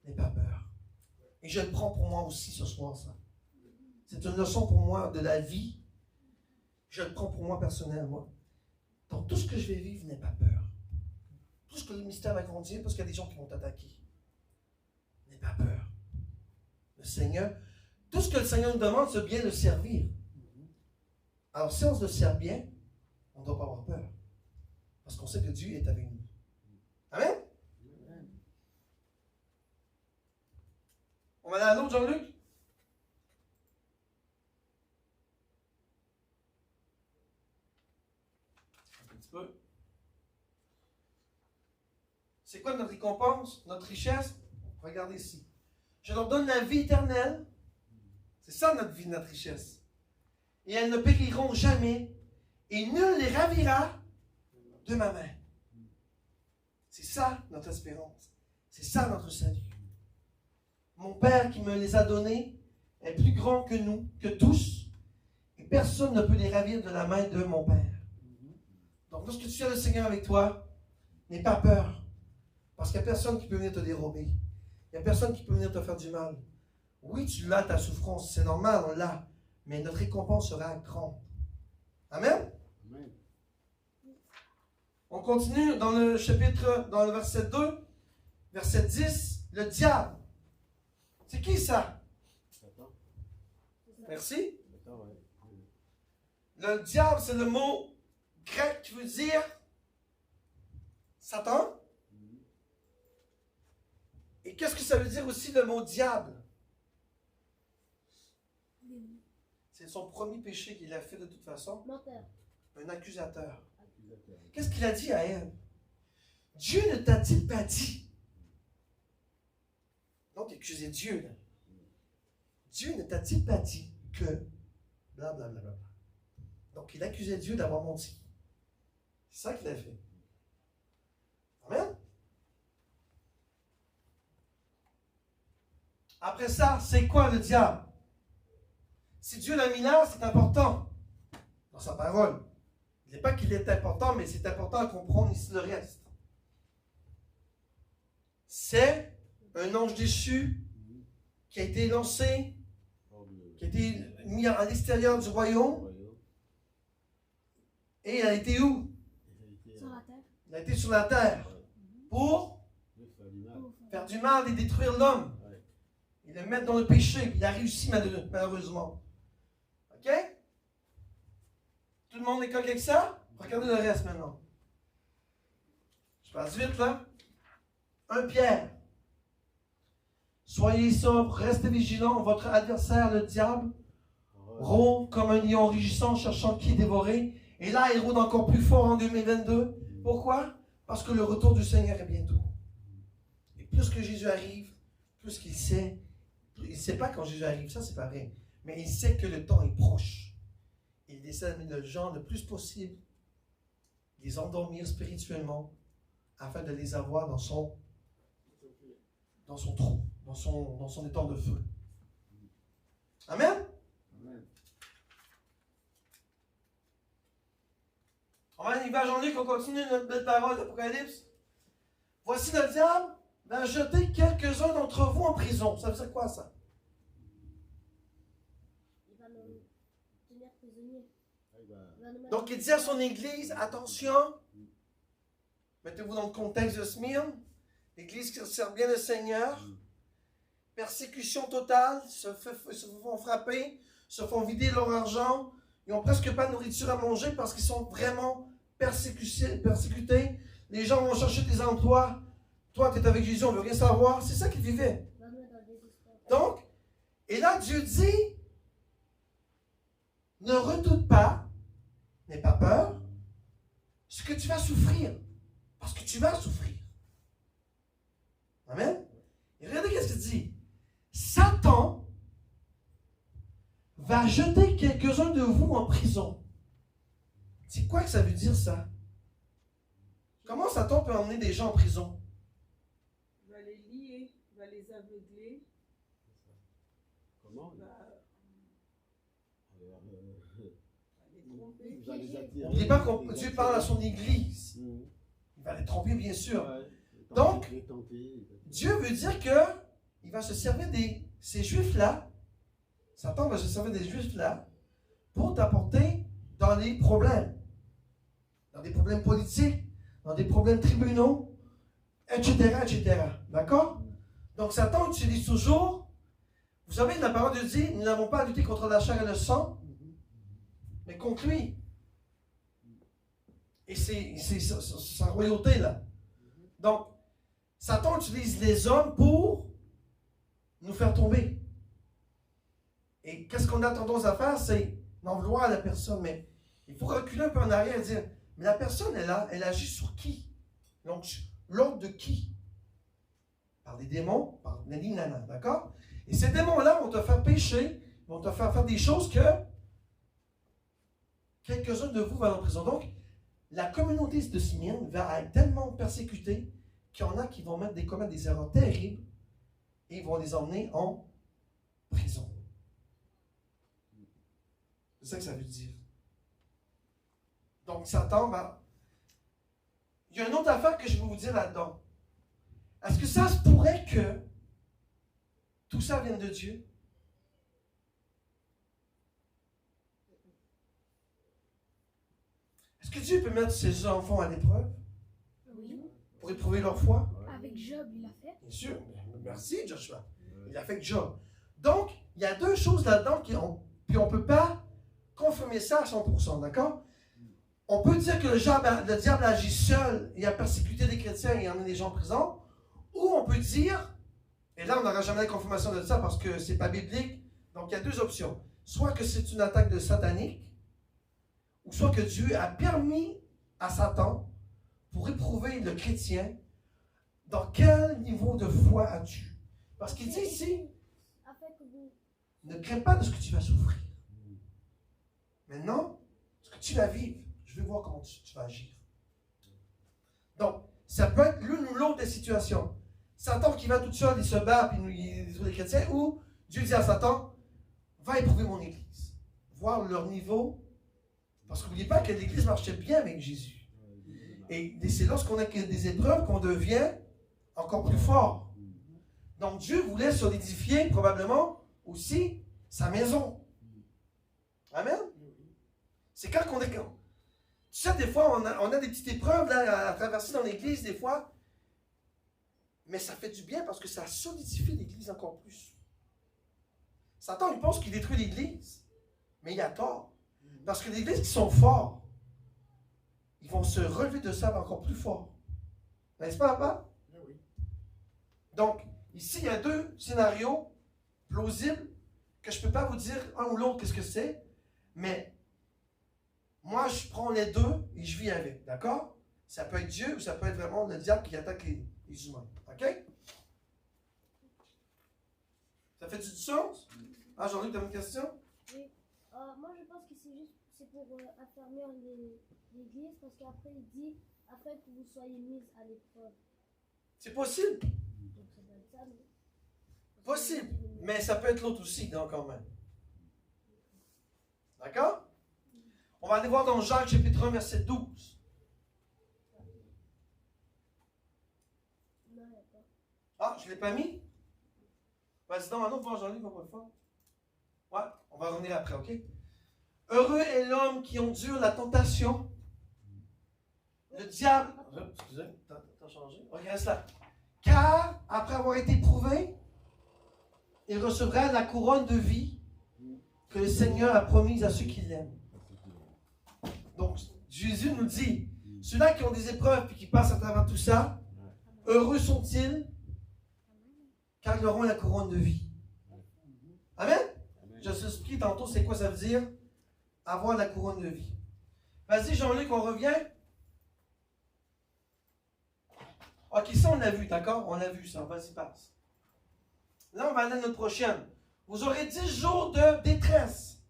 n'aie pas peur. Et je le prends pour moi aussi ce soir, ça. C'est une leçon pour moi de la vie. Je le prends pour moi personnellement. Donc tout ce que je vais vivre, n'aie pas peur. Tout ce que le mystère va grandir, parce qu'il y a des gens qui vont t'attaquer. N'aie pas peur. Le Seigneur, tout ce que le Seigneur nous demande, c'est bien le servir. Alors si on se le sert bien, on ne doit pas avoir peur. Parce qu'on sait que Dieu est avec nous. Amen? Amen. On va aller à l'autre, Jean-Luc? Un petit peu. C'est quoi notre récompense, notre richesse? Regardez ici. Je leur donne la vie éternelle. C'est ça notre vie, notre richesse. Et elles ne périront jamais. Et nul les ravira de ma main. C'est ça notre espérance. C'est ça notre salut. Mon Père qui me les a donnés est plus grand que nous, que tous. Et personne ne peut les ravir de la main de mon Père. Donc lorsque tu as le Seigneur avec toi, n'aie pas peur. Parce qu'il n'y a personne qui peut venir te dérober. Il n'y a personne qui peut venir te faire du mal. Oui, tu l'as, ta souffrance. C'est normal, on l'a. Mais notre récompense sera grande. Amen? Amen. On continue dans le chapitre, dans le verset 2, verset 10, le diable. C'est qui ça? Satan. Merci. Satan, ouais. Le diable, c'est le mot grec qui veut dire Satan. Et qu'est-ce que ça veut dire aussi le mot diable? C'est son premier péché qu'il a fait de toute façon. Menteur. Un accusateur. Accusateur. Qu'est-ce qu'il a dit à elle? Dieu ne t'a-t-il pas dit? Donc, il accusait Dieu. Là. Dieu ne t'a-t-il pas dit que... Blablabla. Donc, il accusait Dieu d'avoir menti. C'est ça qu'il a fait. Amen? Après ça, c'est quoi le diable? Si Dieu l'a mis là, c'est important dans sa parole. Il n'est pas qu'il est important, mais c'est important à comprendre ici le reste. C'est un ange déchu qui a été lancé, qui a été mis à l'extérieur du royaume. Et il a été où? Sur la terre. Il a été sur la terre pour faire du mal et détruire l'homme. Et le mettre dans le péché. Il a réussi malheureusement. OK? Tout le monde est correct avec ça? Regardez le reste maintenant. Je passe vite là. 1 Pierre. Soyez sobres, restez vigilants. Votre adversaire, le diable, rôde comme un lion rugissant, cherchant qui dévorer. Et là, il rôde encore plus fort en 2022. Pourquoi? Parce que le retour du Seigneur est bientôt. Et plus que Jésus arrive, plus qu'il sait. Il ne sait pas quand Jésus arrive, ça c'est pas vrai. Mais il sait que le temps est proche. Il essaie de mettre le genre le plus possible, les endormir spirituellement, afin de les avoir dans son trou, dans son étang de feu. Amen? Amen. On va aller vers Jean-Luc, on continue notre belle parole d'Apocalypse. Voici le diable va jeter quelques-uns d'entre vous en prison. Ça veut dire quoi, ça? Il va nous tenir prisonniers. Il va nous mettre Donc, il dit à son église, attention, mettez-vous dans le contexte de Smyrne, l'église qui sert bien le Seigneur, persécution totale, se font frapper, se font vider leur argent, ils n'ont presque pas de nourriture à manger parce qu'ils sont vraiment persécutés. Les gens vont chercher des emplois. Toi, tu es avec Jésus, on ne veut rien savoir. C'est ça qu'ils vivaient. il va nous mettre dans le désespoir. Donc, et là, Dieu dit, ne redoute pas, n'aie pas peur, ce que tu vas souffrir. Parce que tu vas souffrir. Amen. Et regardez qu'est-ce qu'il dit. Satan va jeter quelques-uns de vous en prison. C'est quoi que ça veut dire, ça? Comment Satan peut emmener des gens en prison? Il va les lier, il va les aveugler, Comment? il va Alors, les tromper. vous allez attirer. N'oubliez pas que Dieu parle à son église. Il va les tromper, bien sûr. Donc, Dieu veut dire que il va se servir de ces Juifs-là. Satan va se servir des Juifs-là pour t'apporter dans les problèmes. Dans des problèmes politiques, dans des problèmes tribunaux, etc., etc. D'accord? Donc, Satan utilise toujours. Vous savez, la parole de Dieu dit, nous n'avons pas à lutter contre la chair et le sang, mais contre lui. Et c'est sa royauté, là. Donc, Satan utilise les hommes pour nous faire tomber. Et qu'est-ce qu'on a tendance à faire? C'est n'en vouloir à la personne. Mais il faut reculer un peu en arrière et dire, mais la personne, elle agit sur qui? Donc, l'ordre de qui? Par des démons, par nana, d'accord? Et ces démons-là vont te faire pécher, vont te faire des choses que quelques-uns de vous vont en prison. Donc, la communauté de Smyrne va être tellement persécutée qu'il y en a qui vont commettre des erreurs terribles et ils vont les emmener en prison. C'est ça que ça veut dire. Donc, Satan va... Il y a une autre affaire que je vais vous dire là-dedans. Est-ce que ça se pourrait que tout ça vienne de Dieu? Est-ce que Dieu peut mettre ses enfants à l'épreuve Oui. pour éprouver leur foi? Avec Job, il l'a fait. Bien sûr. Merci, Joshua. Il a fait Job. Donc, il y a deux choses là-dedans puis on ne peut pas confirmer ça à 100%, d'accord? On peut dire que le diable agit seul et a persécuté les chrétiens et a emmené les gens en prison, ou on peut dire, et là on n'aura jamais la confirmation de ça parce que ce n'est pas biblique, donc il y a deux options. Soit que c'est une attaque de satanique, ou soit que Dieu a permis à Satan pour éprouver le chrétien dans quel niveau de foi as-tu. Parce qu'il dit ici, Afin que vous... ne crains pas de ce que tu vas souffrir. Maintenant, ce que tu vas vivre, je vais voir comment tu vas agir. Donc, ça peut être l'une ou l'autre des situations. Satan qui va tout seul, il se bat, puis il détruit les chrétiens, ou Dieu dit à Satan, va éprouver mon église. Voir leur niveau. Parce que n'oubliez pas que l'église marchait bien avec Jésus. Et c'est lorsqu'on a des épreuves qu'on devient encore plus fort. Donc Dieu voulait solidifier probablement aussi sa maison. Amen. C'est quand on est... Tu sais, des fois, on a des petites épreuves là, à traverser dans l'église, des fois. Mais ça fait du bien parce que ça solidifie l'église encore plus. Satan, il pense qu'il détruit l'église. Mais il a tort. Parce que les églises qui sont forts, ils vont se relever de ça encore plus fort. N'est-ce pas, papa? Oui. Donc, ici, il y a deux scénarios plausibles que je ne peux pas vous dire un ou l'autre qu'est-ce que c'est, mais moi, je prends les deux et je vis avec, d'accord? Ça peut être Dieu ou ça peut être vraiment le diable qui attaque les humains, ok? Ça fait du sens? Ah, Jean-Luc, tu as une question? Oui. Moi, je pense que c'est pour affermir l'église, parce qu'après, il dit, afin que vous soyez mis à l'épreuve. C'est possible. Donc, ça doit être ça, non? Possible. Mais ça peut être l'autre aussi, donc, quand même. D'accord? On va aller voir dans Jacques chapitre 1, verset 12. Non, il n'y a pas. Ah, je ne l'ai pas mis? Vas-y, donc, un autre voir Jean-Luc, encore une fois. Ouais, on va revenir après, ok? Heureux est l'homme qui endure la tentation. Le diable. Excusez, t'as changé? Ok, reste là. Car, après avoir été éprouvé, il recevra la couronne de vie que le Seigneur a promise à ceux qui l'aiment. Donc, Jésus nous dit, ceux-là qui ont des épreuves et qui passent à travers tout ça, heureux sont-ils, car ils auront la couronne de vie. Amen? Je vous explique tantôt c'est quoi ça veut dire, avoir la couronne de vie. Vas-y, Jean-Luc, on revient. Ok, ça on l'a vu, d'accord? On l'a vu ça, vas-y, passe. Là, on va aller à notre prochaine. Vous aurez 10 jours de détresse.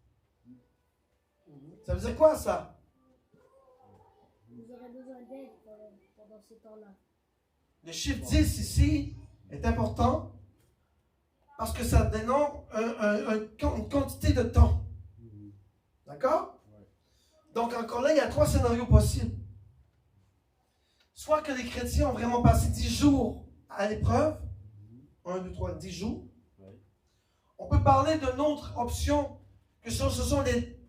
Ça veut dire quoi, ça? Vous aurez besoin d'aide pendant ce temps-là. Le chiffre 10 ici est important parce que ça dénote une quantité de temps. D'accord? Donc, encore là, il y a 3 scénarios possibles. Soit que les chrétiens ont vraiment passé 10 jours à l'épreuve. 1, 2, 3, 10 jours. On peut parler d'une autre option, que ce sont les...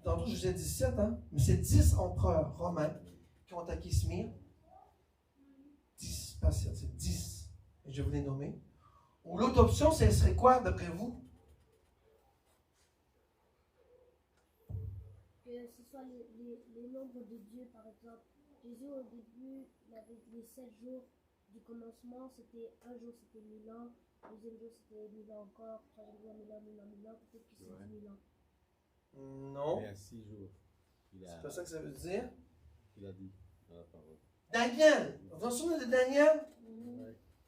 Tantôt, je vous ai dit 17, hein? Mais c'est 10 empereurs romains qui ont attaqué Smyrne. 10, pas 7, c'est 10. Et je vais vous les nommer. Ou l'autre option, ce serait quoi, d'après vous? Que ce soit les nombres de Dieu, par exemple. Jésus, au début, il avait les 7 jours du commencement. C'était un jour, c'était 1000 ans. Deuxième jour, c'était 1000 ans encore. Troisième jour, 1000 ans, 1000 ans, 1000 ans. Peut-être que c'est 10 000 ans. Non. Il y a 6 jours. C'est pas ça que ça veut dire. Il a dit dans la parole. Daniel. Vous vous souvenez de Daniel?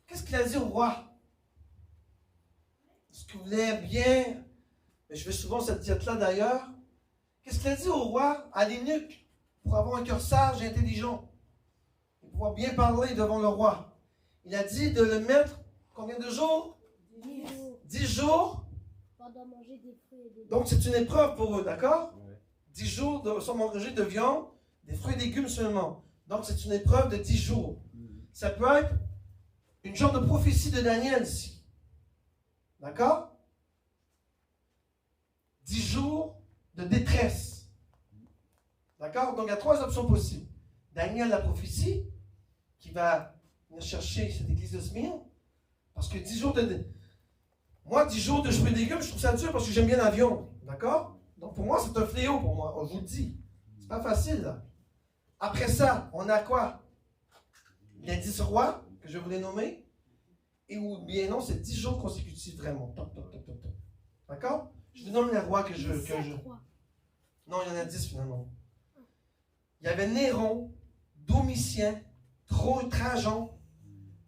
Qu'est-ce qu'il a dit au roi? Est-ce que vous voulez bien? Mais je fais souvent cette diète-là d'ailleurs. Qu'est-ce qu'il a dit au roi, à l'eunuque, pour avoir un cœur sage et intelligent, et pouvoir bien parler devant le roi? Il a dit de le mettre combien de jours? 10 jours. 10 jours. Pendant manger des fruits et des Donc c'est une épreuve pour eux, d'accord? Ouais. 10 jours sans manger de viande, des fruits et légumes seulement. Donc c'est une épreuve de 10 jours. Ça peut être une genre de prophétie de Daniel ici. D'accord? 10 jours de détresse. D'accord? Donc il y a 3 options possibles. Daniel, la prophétie, qui va venir chercher cette église de Smyrne. Parce que 10 jours de... Moi, 10 jours de fruits et légumes, je trouve ça dur parce que j'aime bien la viande. D'accord? Donc pour moi, c'est un fléau pour moi. Je vous le dis. C'est pas facile, là. Après ça, on a quoi? Les 10 rois, que je voulais nommer. Et ou bien non, c'est 10 jours consécutifs, vraiment. Top, top, top, top, top. D'accord? Je vous nomme les rois que je... Non, il y en a 10 finalement. Il y avait Néron, Domitien, Trajan,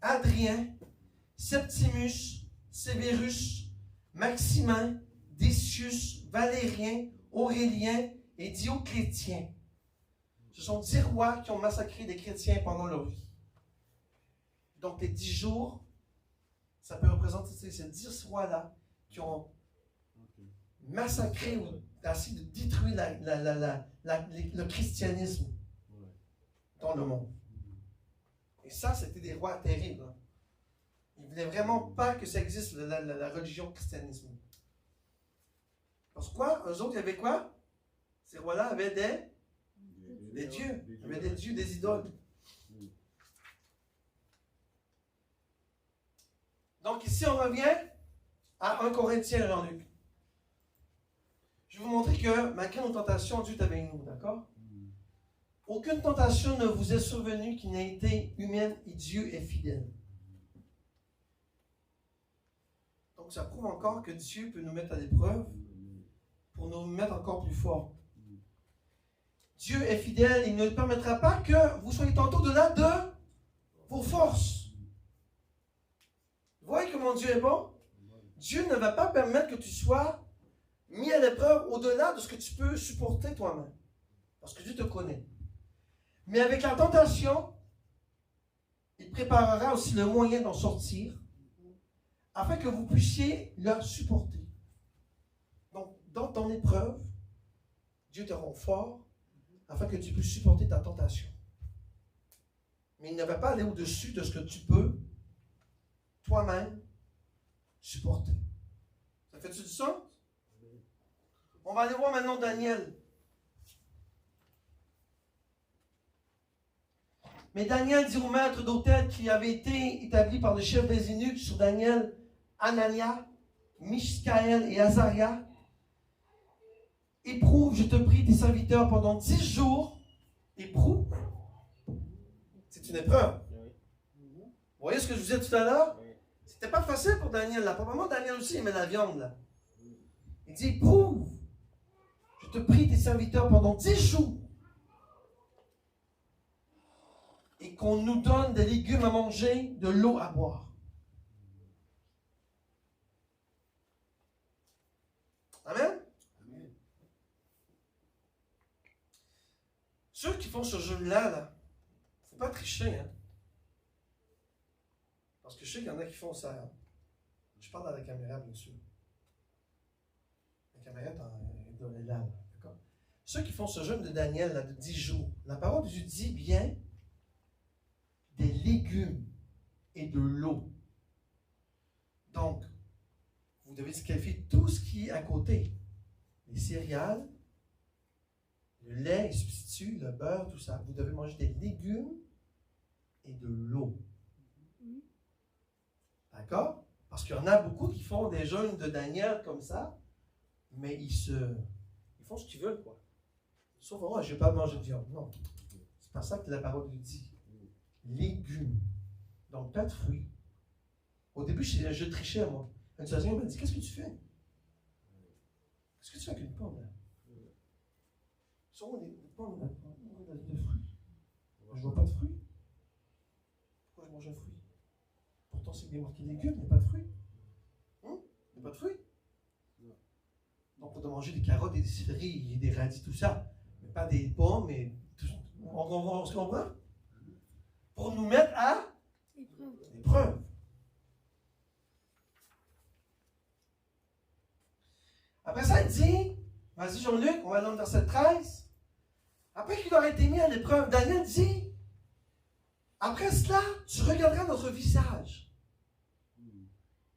Adrien, Septimus, Sévérus, Maximin, Décius, Valérien, Aurélien et Dioclétien. Ce sont 10 rois qui ont massacré des chrétiens pendant leur vie. Donc les 10 jours, ça peut représenter ces 10 rois-là qui ont massacré ou essayé de détruire le christianisme dans le monde. Et ça, c'était des rois terribles. Hein. Ils ne voulaient vraiment pas que ça existe, la religion christianisme. Parce que quoi? Eux autres, il y avait quoi? Ces rois-là avaient des dieux. Il y avait des dieux, des idoles. Donc ici, on revient à 1 Corinthiens, Jean-Luc. Je vais vous montrer que malgré nos tentations, Dieu est avec nous, d'accord? Aucune tentation ne vous est survenue qui n'ait été humaine et Dieu est fidèle. Donc ça prouve encore que Dieu peut nous mettre à l'épreuve pour nous mettre encore plus fort. Dieu est fidèle, il ne permettra pas que vous soyez tantôt au-delà de vos forces. Vous voyez comment Dieu est bon? Dieu ne va pas permettre que tu sois mis à l'épreuve au-delà de ce que tu peux supporter toi-même. Parce que Dieu te connaît. Mais avec la tentation, il préparera aussi le moyen d'en sortir afin que vous puissiez la supporter. Donc, dans ton épreuve, Dieu te rend fort afin que tu puisses supporter ta tentation. Mais il ne va pas aller au-dessus de ce que tu peux toi-même supporter. Ça fait-tu du sens? On va aller voir maintenant Daniel. Mais Daniel dit au maître d'hôtel qui avait été établi par le chef des eunuques sur Daniel, Anania, Mishkaël et Azaria, éprouve, je te prie, tes serviteurs pendant 10 jours. Éprouve. C'est une épreuve. Vous voyez ce que je vous disais tout à l'heure? C'était pas facile pour Daniel. Là. Probablement Daniel aussi aimait la viande. Là. Il dit, éprouve, je te prie, tes serviteurs pendant 10 jours. Et qu'on nous donne des légumes à manger, de l'eau à boire. Amen? Amen. Ceux qui font ce jeûne-là, il ne faut pas tricher. Hein? Parce que je sais qu'il y en a qui font ça. Hein? Je parle à la caméra, bien sûr. La caméra est là. D'accord? Ceux qui font ce jeûne de Daniel là, de 10 jours, la parole de Dieu dit bien des légumes et de l'eau. Donc, vous devez disqualifier tout ce qui est à côté. Les céréales, le lait, les substituts, le beurre, tout ça. Vous devez manger des légumes et de l'eau. D'accord? Parce qu'il y en a beaucoup qui font des jeûnes de Daniel comme ça, mais ils font ce qu'ils veulent, quoi. Sauf, oh, je ne vais pas manger de viande. Non. C'est pas ça que la parole nous dit. Légumes. Donc, pas de fruits. Au début, je trichais, moi. Une station m'a dit, qu'est-ce que tu fais? Qu'est-ce que tu fais avec une pomme, là? Ce sont des pommes de fruits. Je ne vois pas de fruits. Pourquoi je mange un fruit? Pourtant, c'est bien marqué légumes, il n'y a pas de fruits. Il n'y a pas de fruits. Donc, on doit manger des carottes, des céleris, des radis, tout ça. Mais pas des pommes, et tout ça. On se comprend? Pour nous mettre à l'épreuve. Après ça, il dit, vas-y Jean-Luc, on va dans le verset 13. Après qu'il aurait été mis à l'épreuve, Daniel dit, après cela, tu regarderas notre visage.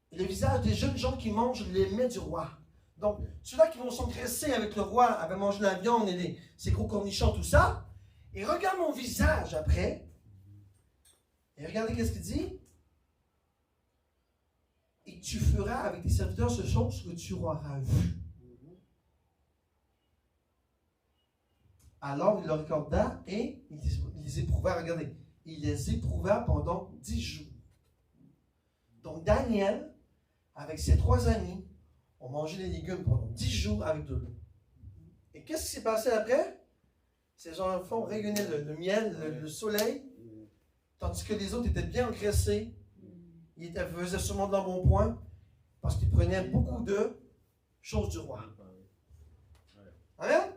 Et le visage des jeunes gens qui mangent les mets du roi. Donc, ceux-là qui vont s'engraisser avec le roi, avec manger la viande et ses gros cornichons, tout ça. Et regarde mon visage après. Et regardez qu'est-ce qu'il dit. Et tu feras avec tes serviteurs ce que tu auras vu. Alors il leur regarda et il les éprouva. Regardez, il les éprouva pendant 10 jours. Donc Daniel, avec ses 3 amis, ont mangé les légumes pendant 10 jours avec de l'eau. Et qu'est-ce qui s'est passé après? Ces enfants ont rayonné le miel, le soleil, tandis que les autres étaient bien engraissés. Ils faisaient sûrement de l'embonpoint parce qu'ils prenaient beaucoup de choses du roi. Amen?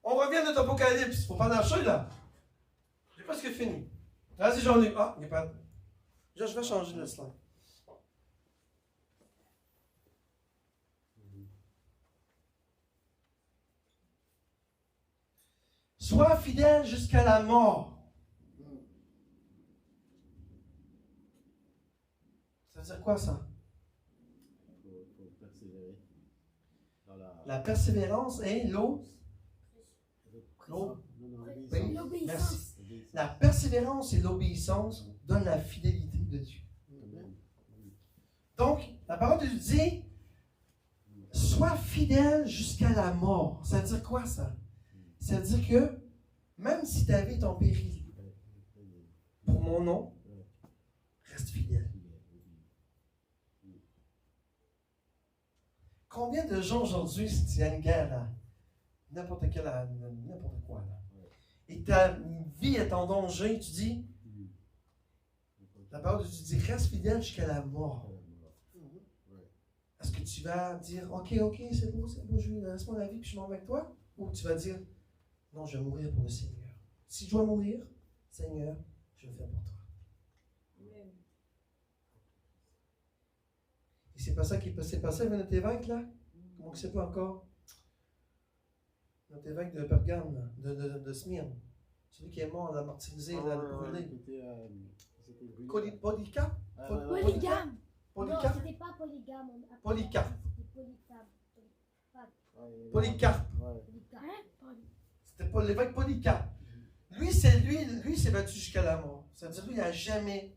On revient de l'Apocalypse. Il ne faut pas lâcher là. J'ai presque fini. Vas-y, Jean-Luc. Ah, il n'y a pas. Je vais changer le slide. Sois fidèle jusqu'à la mort. Ça veut dire quoi ça? Il faut persévérer dans la persévérance et merci. La persévérance et l'obéissance donnent la fidélité de Dieu. Donc, la parole de Dieu dit, sois fidèle jusqu'à la mort. Ça veut dire quoi ça? Ça veut dire que même si ta vie est en péril, pour mon nom, reste fidèle. Combien de gens aujourd'hui, s'il y a une guerre là, n'importe quoi là, et ta vie est en danger, tu dis, la parole de Dieu dit, reste fidèle jusqu'à la mort. Est-ce que tu vas dire, ok, c'est beau, je laisse-moi la vie puis je m'en vais avec toi? Ou tu vas dire, non, je vais mourir pour le Seigneur. Si je dois mourir, Seigneur, je vais le faire pour toi. Amen. Et c'est pas ça qui s'est passé avec notre évêque là? Comment que c'est pas encore? Notre évêque de Pergame, de Smyrne. Celui qui est mort, l'a martyrisé, l'a brûlé. Polycarpe? Polygame. Non, Polycarpe? c'était pas polygame. Polycarpe. C'était polycarpe. Polycarpe. Polycarpe. C'était pas l'évêque Polycarpe. Lui, s'est battu jusqu'à la mort. Ça veut dire, lui, il n'a jamais.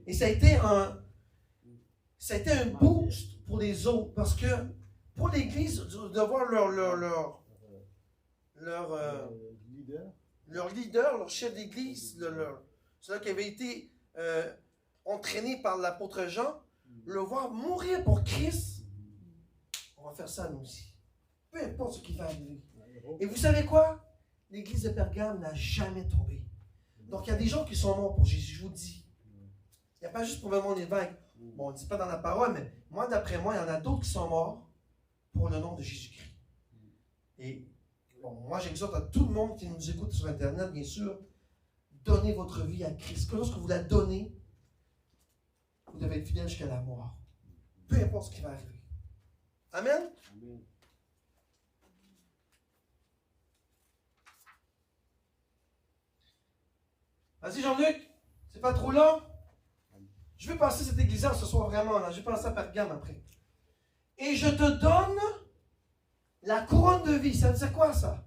Et ça a été un boost pour les autres. Parce que pour l'Église, de voir leur leader, leur chef d'Église, celui qui avait été entraîné par l'apôtre Jean, le voir mourir pour Christ, on va faire ça nous aussi. Peu importe ce qui va arriver. Et vous savez quoi? L'église de Pergame n'a jamais tombé. Donc il y a des gens qui sont morts pour Jésus, je vous le dis. Il n'y a pas juste pour mon évêque. Bon, on ne dit pas dans la parole, mais moi, d'après moi, il y en a d'autres qui sont morts pour le nom de Jésus-Christ. Et bon, moi, j'exhorte à tout le monde qui nous écoute sur Internet, bien sûr, donnez votre vie à Christ. Que lorsque vous la donnez, vous devez être fidèle jusqu'à la mort. Peu importe ce qui va arriver. Amen? Amen. Vas-y, Jean-Luc, c'est pas trop long. Je vais passer cette église-là ce soir vraiment. Là. Je vais passer à Pergame après. Et je te donne la couronne de vie. Ça veut dire quoi, ça?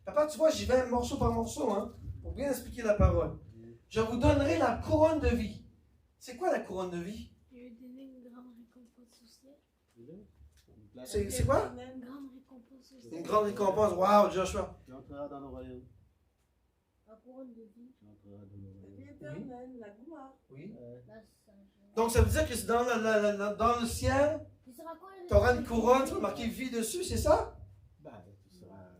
Papa, tu vois, j'y vais morceau par morceau, hein, pour bien expliquer la parole. Je vous donnerai la couronne de vie. C'est quoi la couronne de vie? Je vais donner une grande récompense au ciel. C'est quoi? Une grande récompense au ciel. Une grande récompense. Waouh, Joshua. Tu entreras dans le royaume. La couronne de vie. Tu entreras dans le La royaume. vie éternelle, la gloire. Oui. La sagesse. Donc, ça veut dire que c'est dans le ciel, Tu seras quoi? tu auras une couronne, tu vas marquer vie dessus, c'est ça? Bah, tu seras.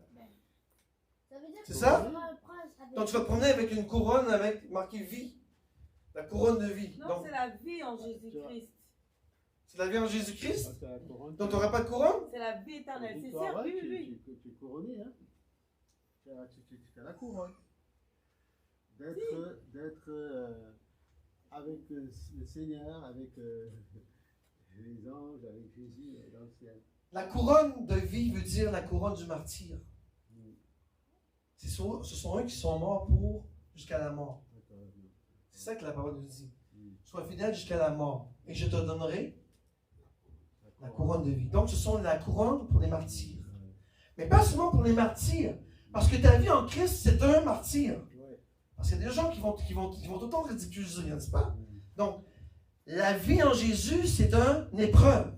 Ça veut dire C'est que ça? tu seras un prince avec... Donc, tu vas te promener avec une couronne avec marqué vie. La couronne de vie. Non, Donc, c'est la vie en Jésus-Christ. c'est la vie en Jésus-Christ. Parce que la couronne, Donc, tu n'auras pas de couronne? C'est la vie éternelle. C'est toi, ça, ouais, oui, oui. tu es couronné, hein. Tu as la couronne. D'être avec le Seigneur, avec les anges, avec Jésus dans le ciel. La couronne de vie veut dire la couronne du martyr. Ce sont eux qui sont morts pour jusqu'à la mort. C'est ça que la parole nous dit. Sois fidèle jusqu'à la mort et je te donnerai la couronne de vie. Donc ce sont la couronne pour les martyrs. Mais pas seulement pour les martyrs. Parce que ta vie en Christ, c'est un martyr. Parce qu'il y a des gens qui vont tout le temps ridiculiser, n'est-ce pas? Donc, la vie en Jésus, c'est une épreuve.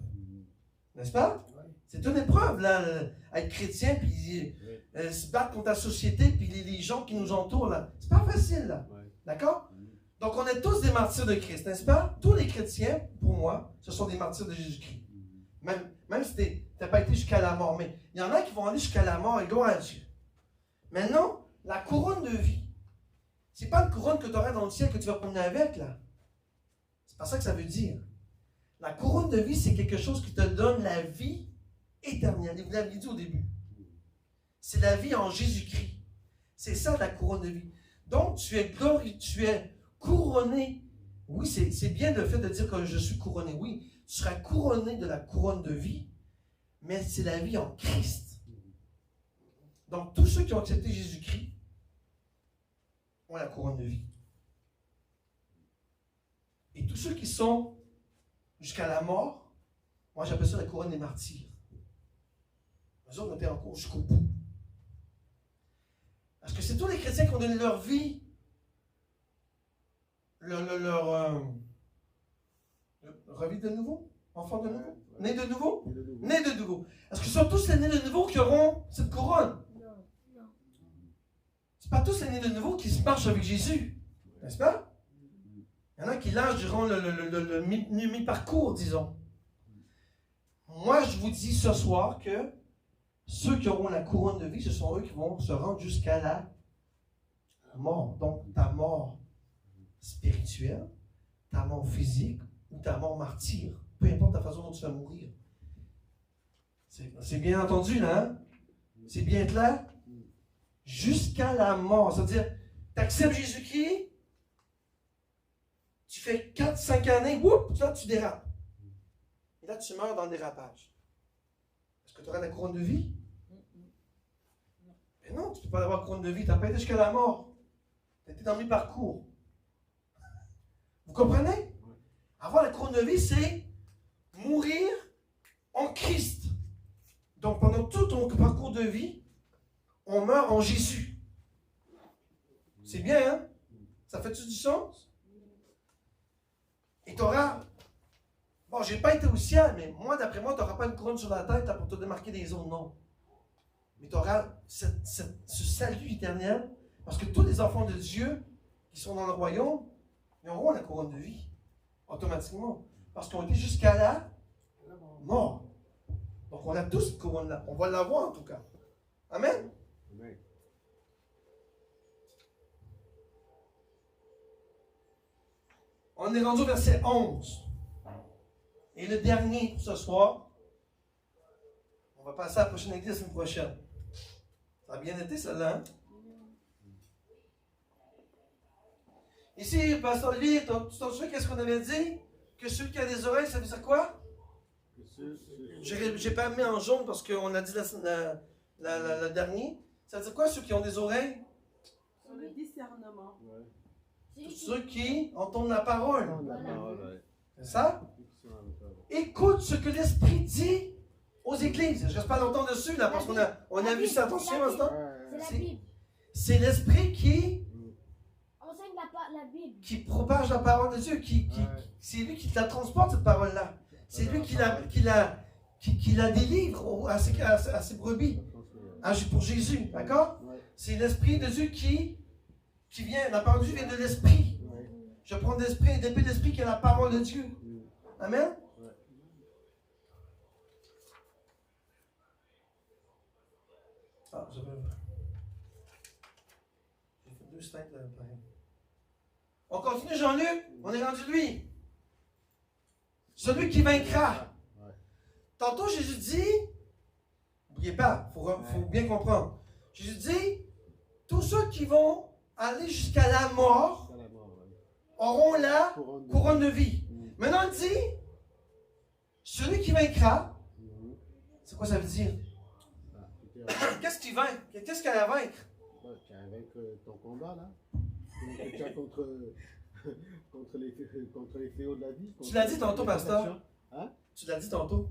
N'est-ce pas? C'est une épreuve, là, être chrétien, puis se battre contre la société, puis les gens qui nous entourent, là. C'est pas facile, là. D'accord? Donc, on est tous des martyrs de Christ, n'est-ce pas? Tous les chrétiens, pour moi, ce sont des martyrs de Jésus-Christ. Même si tu n'as pas été jusqu'à la mort. Mais il y en a qui vont aller jusqu'à la mort, et gloire à Dieu. Maintenant, la couronne de vie, c'est pas une couronne que tu auras dans le ciel que tu vas promener avec, là. C'est pas ça que ça veut dire. La couronne de vie, c'est quelque chose qui te donne la vie éternelle. Et vous l'avez dit au début. C'est la vie en Jésus-Christ. C'est ça la couronne de vie. Donc, tu es couronné. Oui, c'est bien le fait de dire que je suis couronné. Oui, tu seras couronné de la couronne de vie, mais c'est la vie en Christ. Donc, tous ceux qui ont accepté Jésus-Christ ont la couronne de vie. Et tous ceux qui sont jusqu'à la mort, moi j'appelle ça la couronne des martyrs. Eux autres ont été encore jusqu'au bout. Parce que c'est tous les chrétiens qui ont donné leur vie, revivre de nouveau, enfant de nouveau, né de nouveau, né de nouveau. Est-ce que ce sont tous les nés de nouveau qui auront cette couronne? C'est pas tous les nés de nouveau qui se marchent avec Jésus, n'est-ce pas? Il y en a qui lâchent durant le mi-parcours, disons. Moi, je vous dis ce soir que ceux qui auront la couronne de vie, ce sont eux qui vont se rendre jusqu'à la mort. Donc, ta mort spirituelle, ta mort physique ou ta mort martyre. Peu importe ta façon dont tu vas mourir. C'est bien entendu, là, hein? C'est bien clair? Jusqu'à la mort. C'est-à-dire, tu acceptes Jésus-Christ, tu fais 4-5 années, whoop, là, tu dérapes. Et là, tu meurs dans le dérapage. Est-ce que tu auras la couronne de vie? Mais non, tu ne peux pas avoir couronne de vie. Tu n'as pas été jusqu'à la mort. Tu as été dans le parcours. Vous comprenez? Avoir la couronne de vie, c'est mourir en Christ. Donc, pendant tout ton parcours de vie, on meurt en Jésus. C'est bien, hein? Ça fait-tu du sens? Et tu auras... Bon, j'ai pas été au ciel, mais moi, d'après moi, tu n'auras pas une couronne sur la tête pour te démarquer des autres, non. Mais tu auras ce salut éternel, parce que tous les enfants de Dieu qui sont dans le royaume, ils auront la couronne de vie, automatiquement. Parce qu'on était jusqu'à la mort. Donc, on a tous cette couronne-là. On va l'avoir, en tout cas. Amen? Amen. On est rendu au verset 11. Et le dernier ce soir, on va passer à la prochaine église la semaine prochaine. Ça a bien été, celle-là, hein? Ici, Pasteur Lee, tu t'en souviens qu'est-ce qu'on avait dit? Que celui qui a des oreilles, ça veut dire quoi? J'ai pas mis en jaune parce qu'on a dit la dernière. Ça veut dire quoi, ceux qui ont des oreilles? Sur le discernement. Tous ceux qui entendent la parole. Voilà. C'est ça? Écoute ce que l'Esprit dit aux églises. Je reste pas longtemps dessus, là, parce qu'on a vu ça. Attention, instant. C'est la Bible. C'est l'Esprit qui Enseigne la Bible. qui propage la parole de Dieu. C'est lui qui la transporte, cette parole-là. C'est lui qui la délivre à ses brebis. Pour Jésus, d'accord? C'est l'Esprit de Dieu qui vient. La parole de Dieu vient de l'Esprit. Je prends l'Esprit, l'épée de l'Esprit qui est la parole de Dieu. Amen? Ah, j'ai fait 2 slides là, pareil. On continue, Jean-Luc. On est rendu lui. Celui qui vaincra. Tantôt, Jésus dit, n'oubliez pas, il faut bien comprendre. Jésus dit, tous ceux qui vont aller jusqu'à la mort auront la couronne de vie. Maintenant, il dit, celui qui vaincra, c'est quoi ça veut dire? Qu'est-ce qui vainc? Qu'est-ce qu'elle a à vaincre? Tu as à vaincre ton combat, là. Tu as contre les fléaux de la vie. Tu l'as dit tantôt, pasteur. Hein? Tu l'as dit tantôt.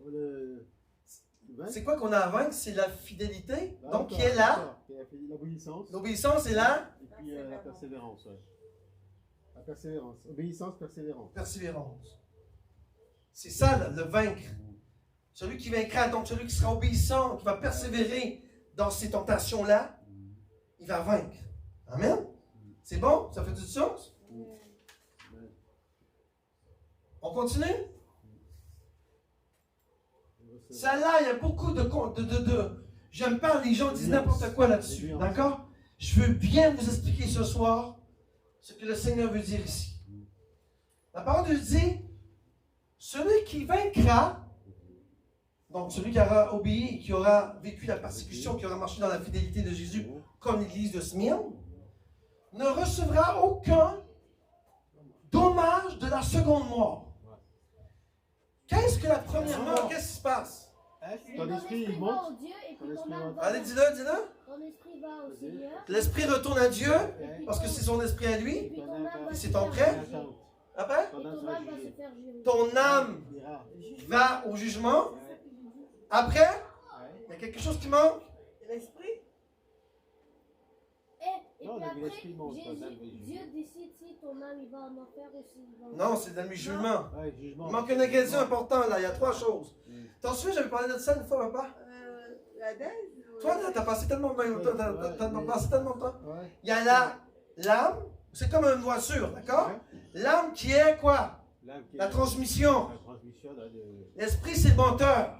C'est C'est quoi qu'on a à vaincre? C'est la fidélité, donc qui est là. L'obéissance. L'obéissance est là. Et puis la persévérance, ouais. La persévérance. Obéissance, persévérance. Persévérance. C'est ça, le vaincre. Celui qui vaincra, donc celui qui sera obéissant, qui va persévérer dans ces tentations-là, il va vaincre. Amen? C'est bon? Ça fait du sens? On continue? Ça là, il y a beaucoup de j'aime pas, les gens disent n'importe quoi là-dessus. D'accord? Je veux bien vous expliquer ce soir ce que le Seigneur veut dire ici. La parole de Dieu dit, celui qui vaincra, donc celui qui aura obéi, qui aura vécu la persécution, qui aura marché dans la fidélité de Jésus, comme l'église de Smyrne, ne recevra aucun dommage de la seconde mort. Qu'est-ce que la première mort? Qu'est-ce qui se passe? Ton esprit, il va monte. au Dieu et puis Ton ton esprit âme monte. va Allez, dis-le. Ton esprit va au Seigneur. L'esprit retourne à Dieu, Et puis parce que ton- c'est son esprit à et lui. puis ton âme va C'est se ton faire prêt? juger. Après, Et ton âme va se faire juger. ton âme va au jugement. Après, il y a quelque chose qui manque. L'esprit. Et Non, puis on a dit après, l'esprit monte, ton âme va Dieu juger. décide si ton âme il va en enfer ou s'il va en Non, c'est dans le jugement. Ouais, jugement. Il manque un ingrédient important là. Il y a 3 choses. T'en souviens, j'avais parlé de ça une fois, papa? La dèse. Toi, là, t'as passé tellement de temps. T'as passé tellement de temps. Ouais. Il y a l'âme, c'est comme une voiture, d'accord? L'âme qui est quoi? L'âme qui est- La transmission. La transmission là, de... L'esprit, c'est le moteur.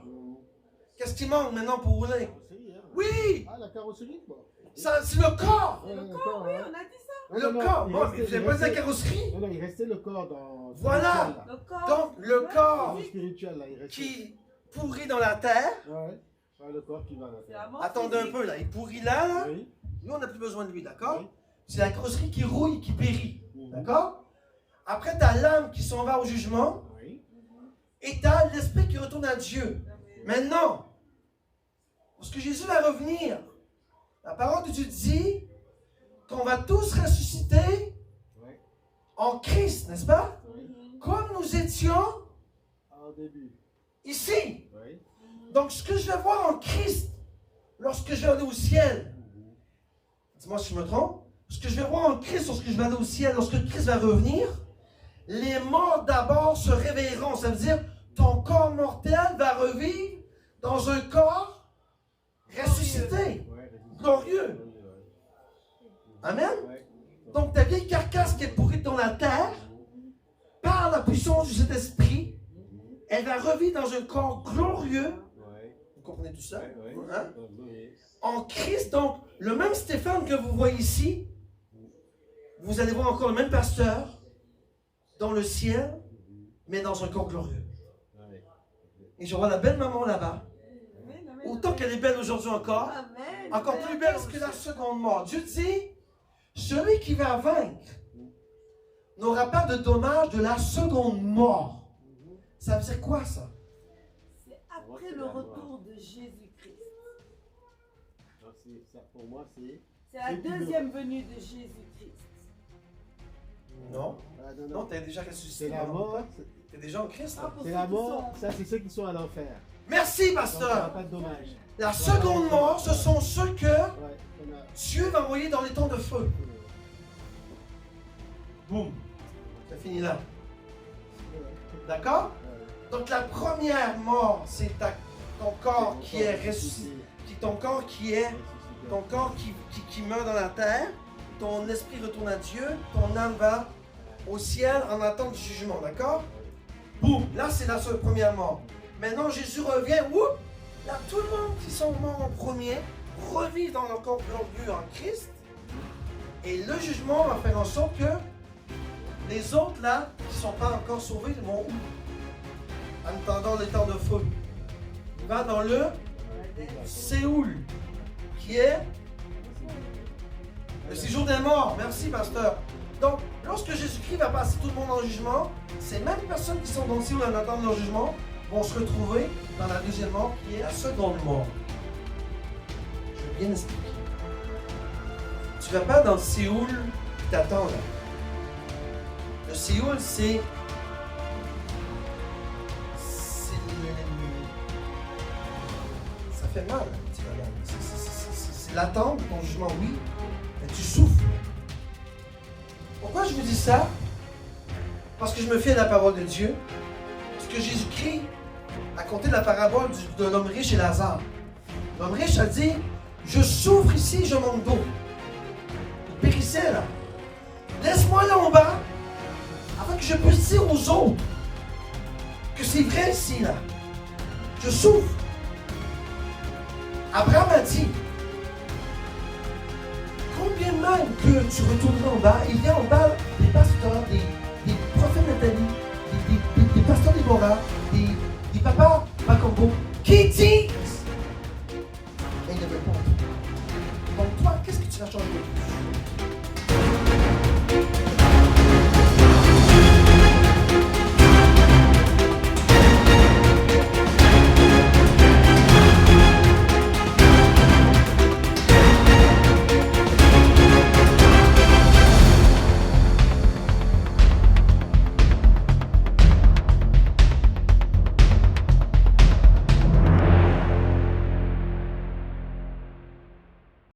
Qu'est-ce qui manque maintenant pour rouler? Carrosserie, hein. Oui! Ah, la carrosserie, quoi. Ça, c'est le corps! Ouais, Le d'accord, corps, oui, ouais. on a dit ça. Non, Le non, corps! il Bon, restait- mais vous il n'avez pas dit la restait- carrosserie? Non, non, il restait le corps dans... Voilà. spirituel, là. Le corps. Donc, le corps Le spirituel, là, il restait... qui pourrit dans la terre. Ouais. Ouais, le corps qui va là. C'est la mort Attendez un physique. peu, là. Il pourrit là. Oui. Nous, on n'a plus besoin de lui, d'accord? Oui. C'est la carrosserie qui rouille, qui périt. Mhm. D'accord? Après, tu as l'âme qui s'en va au jugement. Oui. Et tu as l'esprit qui retourne à Dieu. Maintenant, lorsque Jésus va revenir, La parole de Dieu dit qu'on va tous ressusciter Ouais. en Christ, n'est-ce pas? Oui. Comme nous étions Au début. ici. Oui. Donc, ce que je vais voir en Christ lorsque je vais aller au ciel, dis-moi si je me trompe, ce que je vais voir en Christ lorsque je vais aller au ciel, lorsque Christ va revenir, les morts d'abord se réveilleront. Ça veut dire, ton corps mortel va revivre dans un corps ressuscité, Ouais, glorieux. Amen? Ouais. Donc, ta vieille carcasse qui est pourrie dans la terre, par la puissance du Saint-Esprit, elle va revivre dans un corps glorieux. Ouais. Vous comprenez tout ça? Ouais, ouais. Hein? Oui. En Christ, donc, le même Stéphane que vous voyez ici, vous allez voir encore le même pasteur dans le ciel, mais dans un corps glorieux. Ouais. Et je vois la belle maman là-bas. Amen, amen, Autant qu'elle est belle aujourd'hui encore, Amen. encore plus belle que la seconde mort. Dieu dit, celui qui va vaincre n'aura pas de dommage de la seconde mort. Ça veut dire quoi, ça? C'est après le retour de Jésus-Christ. Non, ça, pour moi, c'est. C'est la deuxième venue de Jésus-Christ. Non. Ah, non, Non, non. tu es déjà ressuscité. C'est la mort. Tu es déjà en Christ. Là. Pour C'est ceux la qui mort. sont- Ça, c'est ceux qui sont à l'enfer. Merci, Donc, il n'y aura pasteur. pas de dommage. La seconde mort, ce sont ceux que Ouais. On a. Dieu va envoyer dans les temps de feu. Boum. Ça finit là. D'accord? Donc la première mort, c'est ton corps qui est ressuscité. Ton corps qui est ton corps qui meurt dans la terre, ton esprit retourne à Dieu, ton âme va au ciel en attente du jugement, d'accord? Boum, là c'est la seule première mort. Maintenant Jésus revient, whoop, là tout le monde qui sont morts en premier revivent dans leur corps glorieux en Christ, et le jugement va faire en sorte que les autres là, qui ne sont pas encore sauvés, ils vont où? En attendant les temps de feu. Il va dans le Séoul, qui est le séjour des morts. Merci, pasteur. Donc, lorsque Jésus-Christ va passer tout le monde en jugement, ces mêmes personnes qui sont dans le Séoul en attendant leur jugement vont se retrouver dans la deuxième mort, qui est la seconde mort. Je vais bien expliquer. Tu ne vas pas dans le Séoul qui t'attend là. Le Séoul, c'est ça fait mal, petit bonhomme. C'est l'attente de ton jugement, oui, mais tu souffres. Pourquoi je vous dis ça? Parce que je me fie à la parole de Dieu. Parce que Jésus-Christ a conté la parabole de l'homme riche et Lazare. L'homme riche a dit, je souffre ici, je manque d'eau. Il périssait là. Laisse-moi là en bas, afin que je puisse dire aux autres que c'est vrai ici là. Je souffre. Abraham a dit, combien même que tu retourneras en bas, il y a en bas